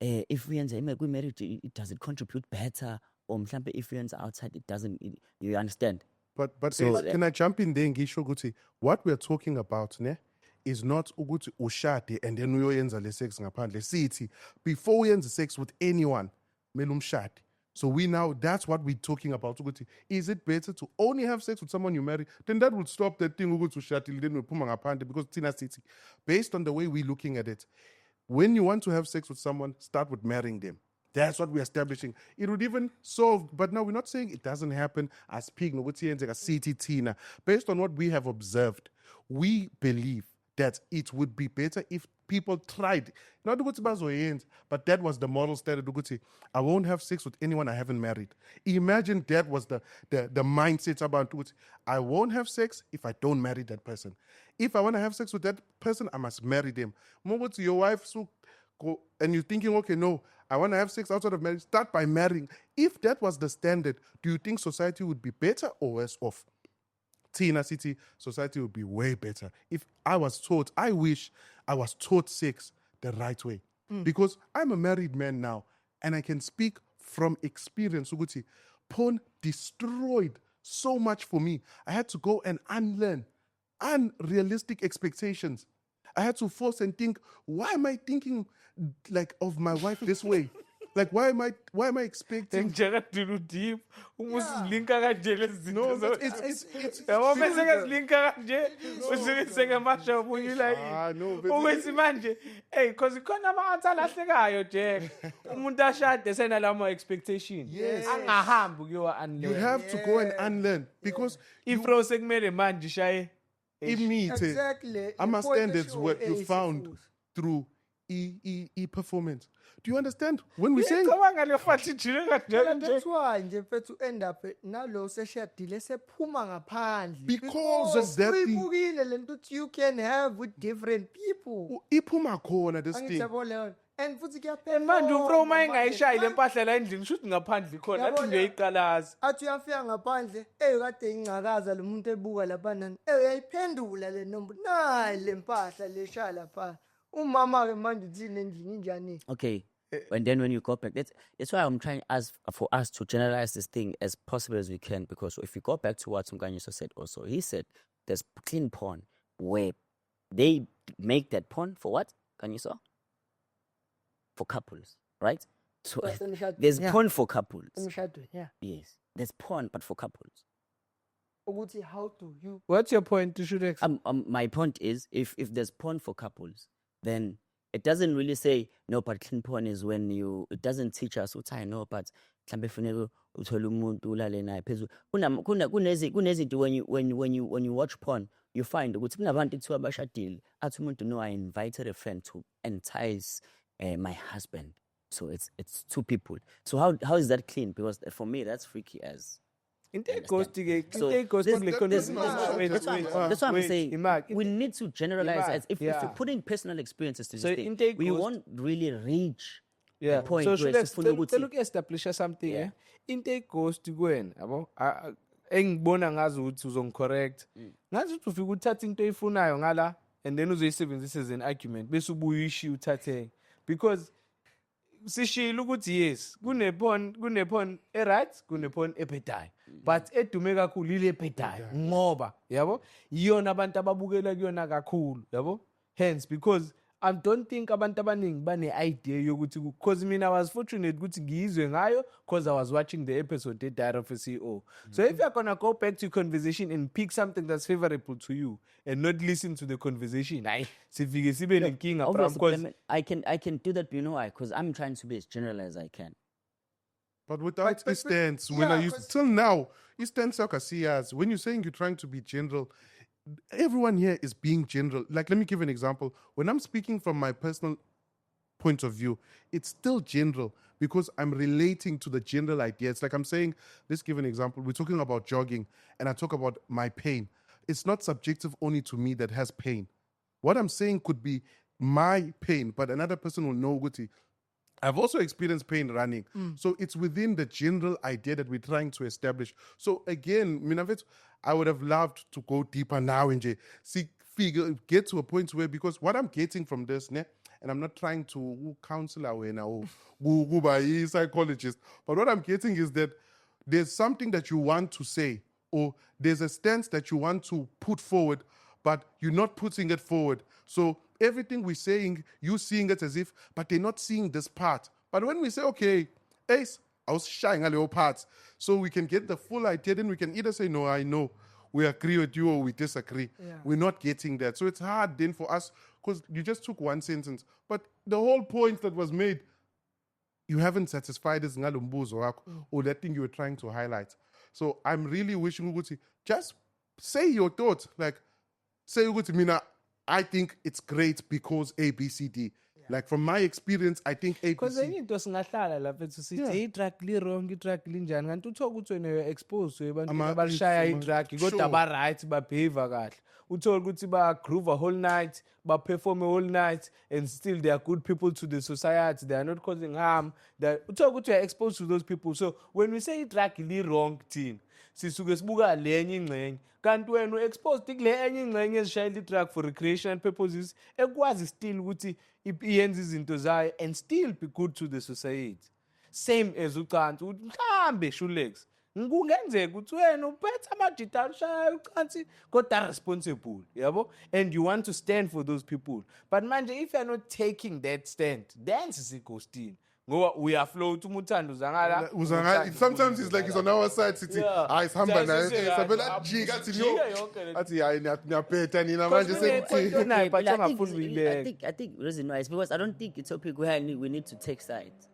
if we enter marriage, does it contribute better, or if we enter outside it doesn't. You understand? But So, can I jump in there and Ngisho ukuthi what we're talking about is not ukuthi ushade and then uyoyenza le sex ngaphandle. Sithi before uyenza sex with anyone mele umshade. So that's what we're talking about. Ukuthi, is it better to only have sex with someone you marry? Then that would stop that thing ukuthi ushadile then uphuma ngaphandle, because Tina City, based on the way we're looking at it, when you want to have sex with someone, start with marrying them. That's what we're establishing. It would even solve, but now we're not saying it doesn't happen as pig, no, Tina. Based on what we have observed, we believe that it would be better if people tried. Not but that was the model standard. I won't have sex with anyone I haven't married. Imagine that was the mindset about it. I won't have sex if I don't marry that person. If I want to have sex with that person, I must marry them. Your wife, and you're thinking, okay, no, I want to have sex outside of marriage. Start by marrying. If that was the standard, do you think society would be better or worse off? Tina City, society would be way better. If I wish I was taught sex the right way. Because I'm a married man now, and I can speak from experience. Uguti, porn destroyed so much for me. I had to go and unlearn unrealistic expectations. I had to force and think, why am I thinking like of my wife this way? Like, why am I expecting? Njengakudula deep umusilinka kanje lezi No, zinto it's yabo bese ngasilinka kanje usukise ngemasho bunye la no, but ukuthi manje because khona abantu alahlekayo Jack umuntu ashade senalamo expectation angahambi kuyiwa you unlearn have to go and unlearn because ifro sekumele manje ishaye imithe Exactly. ama-standards what you found through e-performance. Do you understand? When we're saying cabanga lefathi jile kanje That's why nje mfethu end up nalo seshadile sephuma ngaphandle Because of that thing. uyibukile lento ukuthi you can have with different people iphuma khona this thing. angijabo leyo and futhi kuyaphela manje ufro uma engayishayi lempahla la endlini shuthi ngaphandle khona athi Yabona. ngiyayiqalaza athi uyafika ngaphandle kade ingcakaza lo muntu ebuka lapha nani uyayiphendula le nombo nayi le mpahla leshaya lapha umama ke manje uthini endlini injani Okay. And then when you go back, that's why I'm trying for us to generalize this thing as possible as we can. Because if you go back to what Mkanyiso said also, he said there's clean porn where they make that porn for what? Kanyiso? For couples, right? So But emshadweni, there's yeah. porn for couples. emshadweni yeah Yes. There's porn, but for couples. ukuthi how do you what's your point you should My point is, if there's porn for couples, then it doesn't really say no. But clean porn is when it doesn't teach us what I know. But mhlambe funeka uthole umuntu ulale naye phezulu. Kunezinto when you watch porn, you find ukuthi kunabantu ethiwa abashadile athi umuntu no, I invited a friend to entice my husband. So it's two people. So how is that clean? Because for me that's freaky as. into eghosty So that's what I'm saying. We need to generalize Imag, as if yeah. you're putting personal experiences to this So thing, intake we goes- won't really reach yeah the point so where let's sifuna ukuthi- look establish something Yeah. into eghosty kuwena yabo engibona ngazi ukuthi uzongicorrect ngazi ukuthi ufika uthatha into oyifunayo ngala and then uzoyisebenzisa as an argument bese ubuye uyishi uthathe because sishilo ukuthi yes kune-porn e-right kune-porn ebhedayo but edume kakhulu ile ebhedayo ngoba yabo yiyona abantu ababukela kuyona kakhulu yabo hence because I don't think abantu abaningi bane-idea yokuthi because mina I was fortunate ukuthi ngiyizwe ngayo because I was watching the episode Diary of a CEO. So if you're gonna go back to your conversation and pick something that's favorable to you and not listen to the conversation, sifike sibe nenkinga bro, Obviously, because Clement, I can do that, but you know why? Because I'm trying to be as general as I can. But without Eastends, when yeah, I used till now, Eastern soccer seers, when you're saying you're trying to be general, everyone here is being general. Like, let me give an example. When I'm speaking from my personal point of view, it's still general because I'm relating to the general idea. It's like I'm saying, let's give an example. We're talking about jogging, and I talk about my pain. It's not subjective only to me that has pain. What I'm saying could be my pain, but another person will know, Guti, I've also experienced pain running. So it's within the general idea that we're trying to establish. So again, Minavit, I would have loved to go deeper now and get to a point where, because what I'm getting from this, and I'm not trying to counsel our now, go psychologist, but what I'm getting is that there's something that you want to say, or there's a stance that you want to put forward, but you're not putting it forward. So everything we're saying, you seeing it as if, but they're not seeing this part. But when we say, okay, Ace, I was shying a little parts, so we can get the full idea, then we can either say, no, I know, we agree with you or we disagree. Yeah. We're not getting that. So it's hard then for us, because you just took one sentence. But the whole point that was made, you haven't satisfied us or that thing you were trying to highlight. So I'm really wishing Uguti, just say your thoughts. Like, say Uguti, Mina, I think it's great because A, B, C, D. Like from my experience, I think A, B, because C. enye into singahlala lapha ethu sithi Yeah. i-drug li-wrong i-drug linjani kanti uthola ukuthi wena exposed to ebantwini Ama- abalishaya ama- i-drug kodwa sure. ba-right babehave kahle uthole ukuthi ba-groove a whole night ba-perform a whole night and still they are good people to the society, they are not causing harm. Uthole ukuthi you are exposed to those people. So when we say i-drug li-wrong thina sisuke sibuka lenye ingxenye kanti wena u-exposed kule enye ingxenye ezishayela i-drug for recreational purposes ekwazi still ukuthi iyenze izinto zayo and still be good to the society. Same as ucansi ukuthi mhlambe Shulex kungenzeka ukuthi wena uphethe ama-digital ushaya ucansi kodwa responsible yabo, and you want to stand for those people, but manje if you're not taking that stand then sisighostini ngoba uyafloat umuthando uzangala Sometimes it's like he's on our side sithi hayi sihamba naye sabela Jika athi no athi hayi niyaphetha nina manje sekuthi naye but I angafuni ukuyibeka. think the reason why is because I don't think it's a topic where we need to take sides.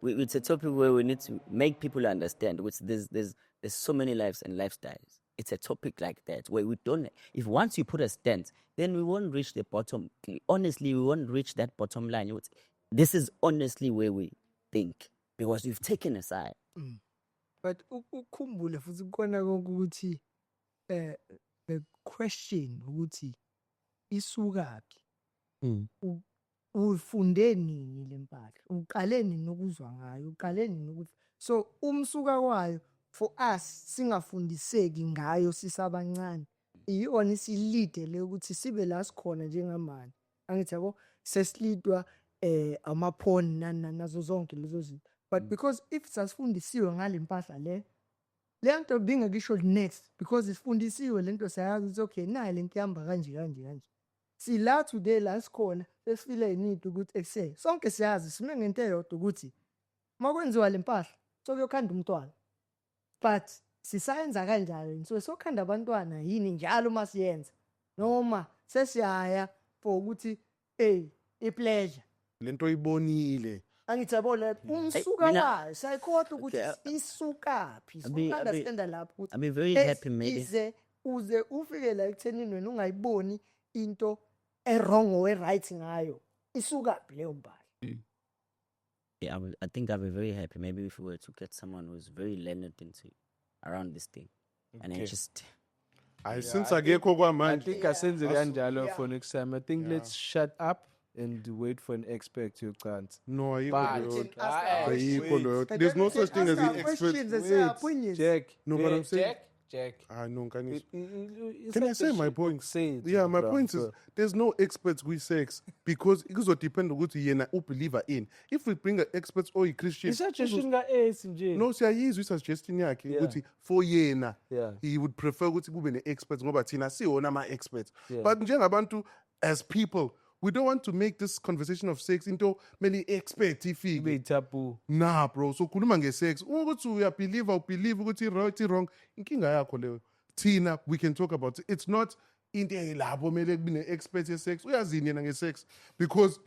It's a topic where we need to make people understand. Which there's so many lives and lifestyles. It's a topic like that where we don't. If once you put a stance, then we won't reach the bottom. Honestly, we won't reach that bottom line. This is honestly where we think because we've taken a side. But ukhumbule futhi kukona konke ukuthi the question ukuthi isukaphi ufunde nini lempahla uqale nini ukuzwa ngayo uqale nini ukuthi so umsuka kwayo for us singafundiseki ngayo sisabancane iyona isilide le ukuthi sibe la sikhona njengamanje angithi yabo sesilidwa amaphone nazo zonke lezo zinto but because if sasifundisiwe ngalempahla le nto bingekisho next because isifundisiwe lento sayazi ukuthi okay nayi lento ihamba kanje sila today la sikhona sesifile need ukuthi ekuse sonke siyazi sime ngento eyodwa ukuthi makwenziwa lempahla so kuyokhanda umntwana but sisayenza kanjalo so sokhanda abantwana yini njalo masiyenza noma sesiyaya for ukuthi pleasure lento ibonile angithi yabona umsuka wayo sayikhoda ukuthi isukaphi so understand lapho ukuthi I'm very happy maybe uze ufike la ekuthenini wena ungayiboni into wrong or right ngayo isukaphi leyo mbali. Yeah, I think I'll be very happy maybe if we were to get someone who's very learned into around this thing and then just since akekho I kwamanje think asenze kanjalo for next time. I think let's shut up and wait for an expert to chance. no But ayikho loyo there's no such thing as an expert Jack. No, but I'm saying- Jack. no can Can Can I say my point? Say it. Yeah, my bro. point is there's no experts with sex because it will depend on what you believer in. If we bring an experts or a Christian, Isuggestion ka ace nje. no, siyayizwa suggestion yakhe Yeah. ukuthi for yena Yeah. he would prefer ukuthi kube ne-experts ngoba thina siwona ama-experts. Yeah. But njengabantu as people, we don't want to make this conversation of sex into many expert ifike. Ibe taboo. Nah bro, so khuluma nge-sex ukuthi uyabelieve ukuthi right wrong inkinga yakho leyo. Thina we can talk about it. It's not into elapho mele kube ne-expert ye-sex uyazini yena nge-sex because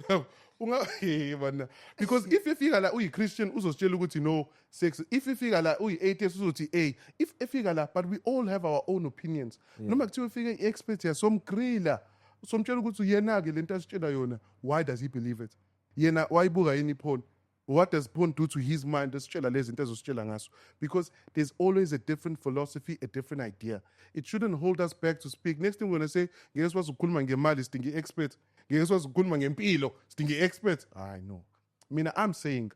because if ifika la uyi-Christian uzositshela ukuthi no sex, if ifika la uyi-atheist uzothi if ifika la, but we all have our own opinions. Noma kuthiwa ifika i-expert yasomgrila somtshela ukuthi yena-ke lento asitshela yona, why does he believe it? Yena wayibuka yini porn? What does porn do to his mind? Asitshela lezi zinto ezositshela ngaso. Because there's always a different philosophy, a different idea. It shouldn't hold us back to speak. Next thing we're going to say, ngeke sikwazi ukukhuluma ngemali sidinga i-expert. Ngeke sikwazi ukukhuluma ngempilo sidinga i-expert. I know. I'm saying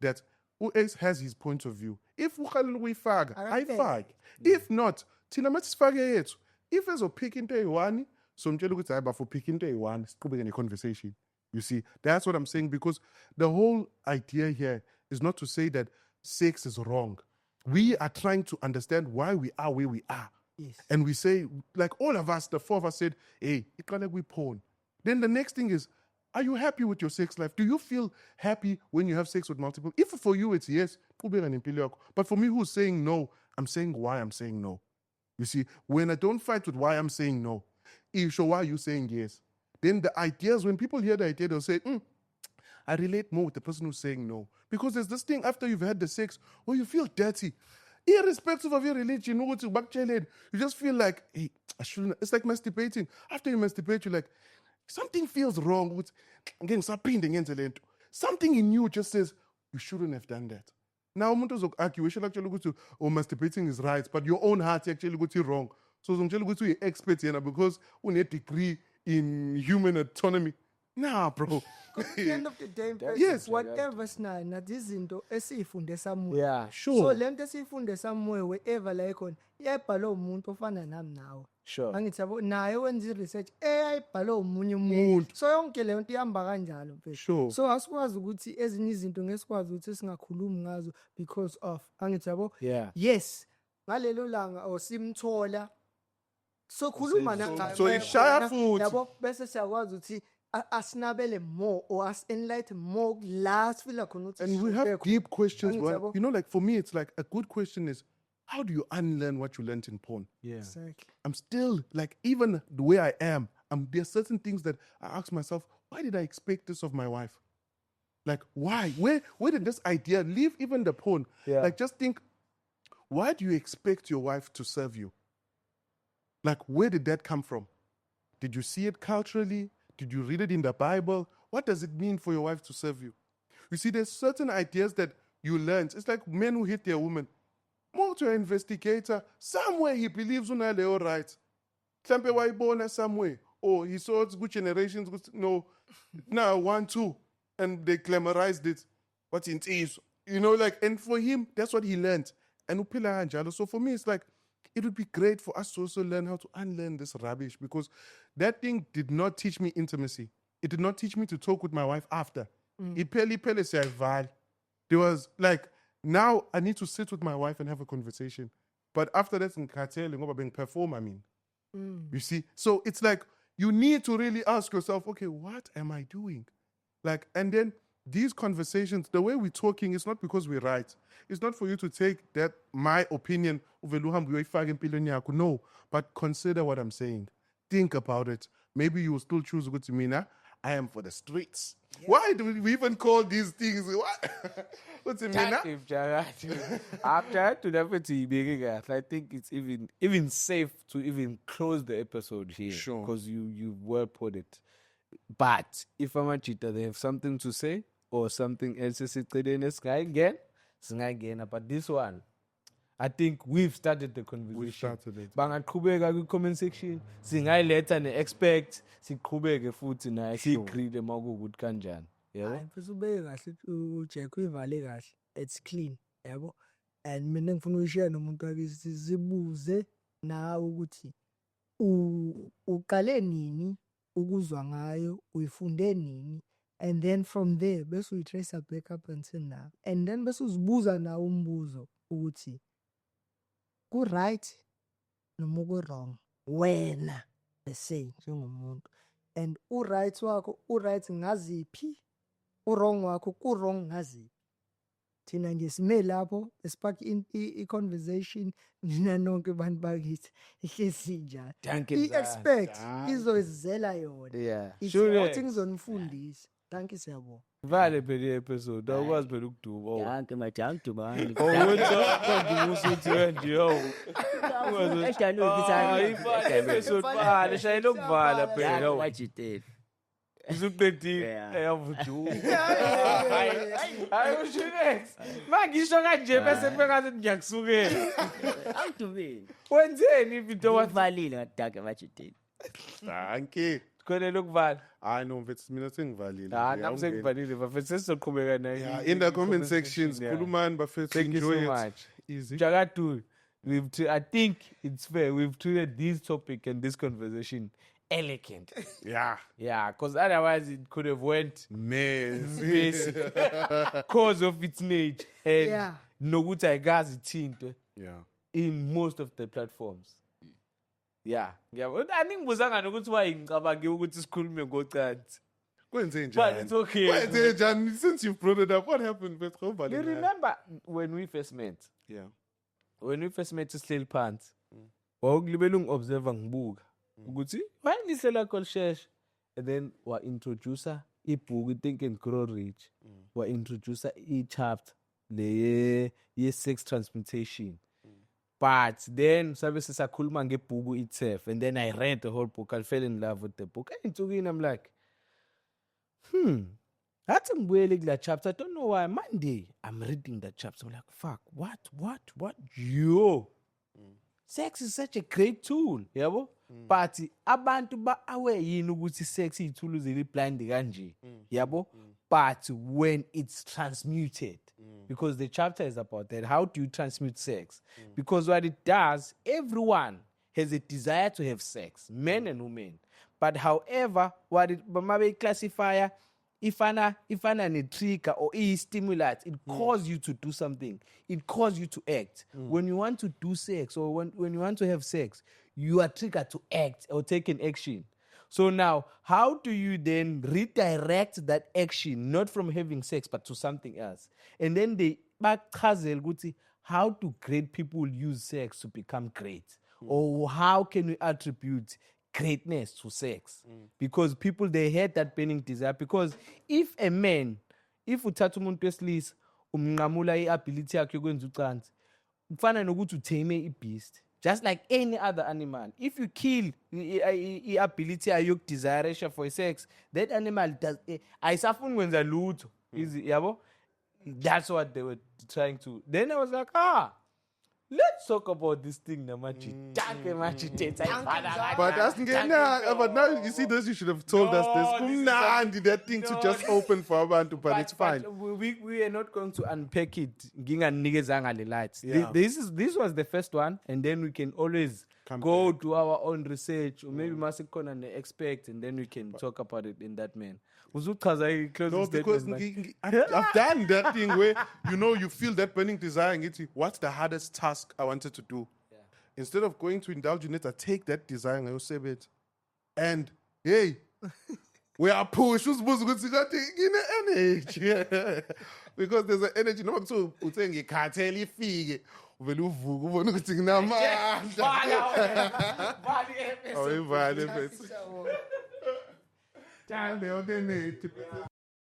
that u-Ace has his point of view. If ukhalele ukuyifaka, ayifake. If not, thina mathi sifake yethu. If ezopick into eyi-1, somtshela ukuthi hayi bafo pick into eyi-1, siqhubeke ne-conversation. You see, that's what I'm saying because the whole idea here is not to say that sex is wrong. We are trying to understand why we are where we are. Yes. And we say, like all of us, the four of us said, hey, it's like we porn. Then the next thing is, are you happy with your sex life? Do you feel happy when you have sex with multiple? If for you it's yes, but for me who's saying no, I'm saying why I'm saying no. You see, when I don't fight with why I'm saying no, you show why you're saying yes. Then the ideas, when people hear the idea, they'll say, I relate more with the person who's saying no. Because there's this thing after you've had the sex where you feel dirty. Irrespective of your religion, you just feel like, hey, I shouldn't. It's like masturbating. After you masturbate, you're like, something feels wrong. Something in you just says, you shouldn't have done that. Now, umuntu argue, we should actually go to, masturbating is right, but your own heart actually go to wrong. So, you go to an expert because you need a degree in human autonomy. Nah, bro. At the end of the day, Yes. whatever na izinto esifunde somewhere. Yeah, Sure. So lento esifunde somewhere wherever la ikhona iyayibhalwa umuntu ofana nami nawe. sure. Angithi yabo naye wenza i-research eyayibhalwe umunye umuntu. So yonke le nto ihamba kanjalo mfethu. Sure. So asikwazi ukuthi ezinye izinto ngesikwazi ukuthi singakhulumi ngazo because of angithi yabo. Yeah. Yes. Ngalelo langa osimthola. So khuluma so ishaya futhi. yabo bese siyakwazi ukuthi asinabele more or as enlighten more last feel like And we have deep questions. Thanks, Well, Yabo. you know, like for me, it's like a good question is, how do you unlearn what you learned in porn? Yeah. Exactly. I'm still like, even the way I am, there are certain things that I ask myself, why did I expect this of my wife? Like, why? Where did this idea leave even the porn? Yeah. Like, just think, why do you expect your wife to serve you? Like, where did that come from? Did you see it culturally? Did you read it in the Bible? What does it mean for your wife to serve you? You see, there's certain ideas that you learn. It's like men who hit their woman. More to an investigator, somewhere he believes unaleyo right. Mhlampe wayibona somewhere. Or he saw it's good generations. No, now 1, 2. And they glamorized it. What it is. You know, like, and for him, that's what he learned. And uphila kanjalo. So for me, it's like, it would be great for us to also learn how to unlearn this rubbish, because that thing did not teach me intimacy. It did not teach me to talk with my wife after. Iphele siyayivala. There was like, now I need to sit with my wife and have a conversation. But after that, ngikhathele ngoba bengiperform, I mean. You see? So it's like, you need to really ask yourself, okay, what am I doing? Like, and then these conversations, the way we're talking, it's not because we're right. It's not for you to take that, my opinion, no, but consider what I'm saying. Think about it. Maybe you will still choose good to me now. I am for the streets. Yeah. Why do we even call these things? What? What's it mean? After to definitely, I think it's even safe to even close the episode here. Sure. Because you well put it. But if I'm a cheater, they have something to say or something else to say again. But this one, I think we've started the conversation. We've started it. Bangaqhubeka ku-comment section, singayiletha ne-expect, siqhubeke futhi naye siyigride makuwukuthi kanjani. Yebo? Hayi mfisa ubeke kahle uJack uyivale kahle. It's clean, yabo. And mina ngifuna uyishare nomuntu wakithi sibuze nawe ukuthi uqale nini ukuzwa ngayo, uyifunde nini, and then from there bese uyitrace back up until now. And then bese uzibuza nawe umbuzo ukuthi ku-right noma ku-wrong wena bese njengomuntu, and u-right wakho u-right ngaziphi, u-wrong wakho ku-wrong ngaziphi. Thina nje sime lapho espark i-conversation nina nonke abantu bakithi ihlezi njalo. I-expect izoyizela yona. Yeah. Ithi ngizonifundisa. Thank you siyabonga. Vale phela episode awukwazi phela ukuduba. Yonke madangidubani. Episode vale shayela ukuvala phela. Wajitela. Usuqedile eyavujuka. Hayi ushinex. Mangisho kanje bese bengathi ngiyakusukela. Awudubeni. Wenzeni into Wavalile ngadaka wajitela. Thank you. Khonela ukuvala. I know, but mina sengivalile. Nami sengivalile bafethu sesizoqhubeka naye. Yeah, in the comment sections, khulumani bafethu, Thank you enjoy so it. much. Easy. Jakatu, I think it's fair. We've treated this topic and this conversation elegant. Yeah. Yeah, because otherwise it could have went Mess. cause of its nature. And Yeah. nokuthi ayikazi ithintwe Yeah. in most of the platforms. Yeah. I think ngibuzanga nokuthi wayengicabanga ukuthi sikhulume ngocansi. Kwenze But njani? it's okay. Kwenze njani? Since you've brought it up, what happened? You remember when we first met? Yeah. When we first met sihleli phansi. Wawukulibela ungi-observe ngibuka ukuthi wayelihle lakho lisheshe, and then wa-introducer ibhuku i-Think and Grow Rich, wa-introducer i-chapter le ye-sex transmutation. But then sabe sisakhuluma ngebhuku itself, and then I read the whole book. I fell in love with the book. I'm like, that's ngibuyele kula chapter. I don't know why. Monday, I'm reading that chapter. I'm like, fuck, what? Yo. Sex is such a great tool, yabo? But abantu ba aware yini ukuthi sex iyithuluzi eliblind kanje, yabo? But when it's transmuted, because the chapter is about that, how do you transmute sex? Because what it does, everyone has a desire to have sex, men and women. But however, what it maybe classifier, if a trigger or a stimulate, it causes you to do something. It causes you to act. When you want to do sex or when you want to have sex, you are triggered to act or take an action. So now, how do you then redirect that action, not from having sex, but to something else? And then they bachazela ukuthi how do great people use sex to become great? Or how can we attribute greatness to sex? Because people, they had that burning desire. Because if a man, if uthatha umuntu wesilisa umnqamula i-ability yakhe yokwenza ucansi, kufana nokuthi utheme i-beast. Just like any other animal. If you kill the ability yokudesire for sex, that animal does ayisafuni kwenza lutho. Yabo? That's what they were trying to. Then I was like, let's talk about this thing namaji. But but now you see this, you should have told us this. Kumnandi, that thing to just open for abantu, but it's fine. We are not going to unpack it. Nginganikezanga le lights. Yeah. This was the first one, and then we can always go to our own research, or maybe masikona an expert, and then we can talk about it in that man. No, because I've done that thing where, you feel that burning desire and get what's the hardest task I wanted to do? Yeah. Instead of going to indulge in it, I take that desire and I save it. And, hey, we are push. Who's supposed to go in energy? Because there's an energy. No, so you're saying you can't tell you fig. Velu vugu vonu ukuthi nginamandla. Bali Tell the other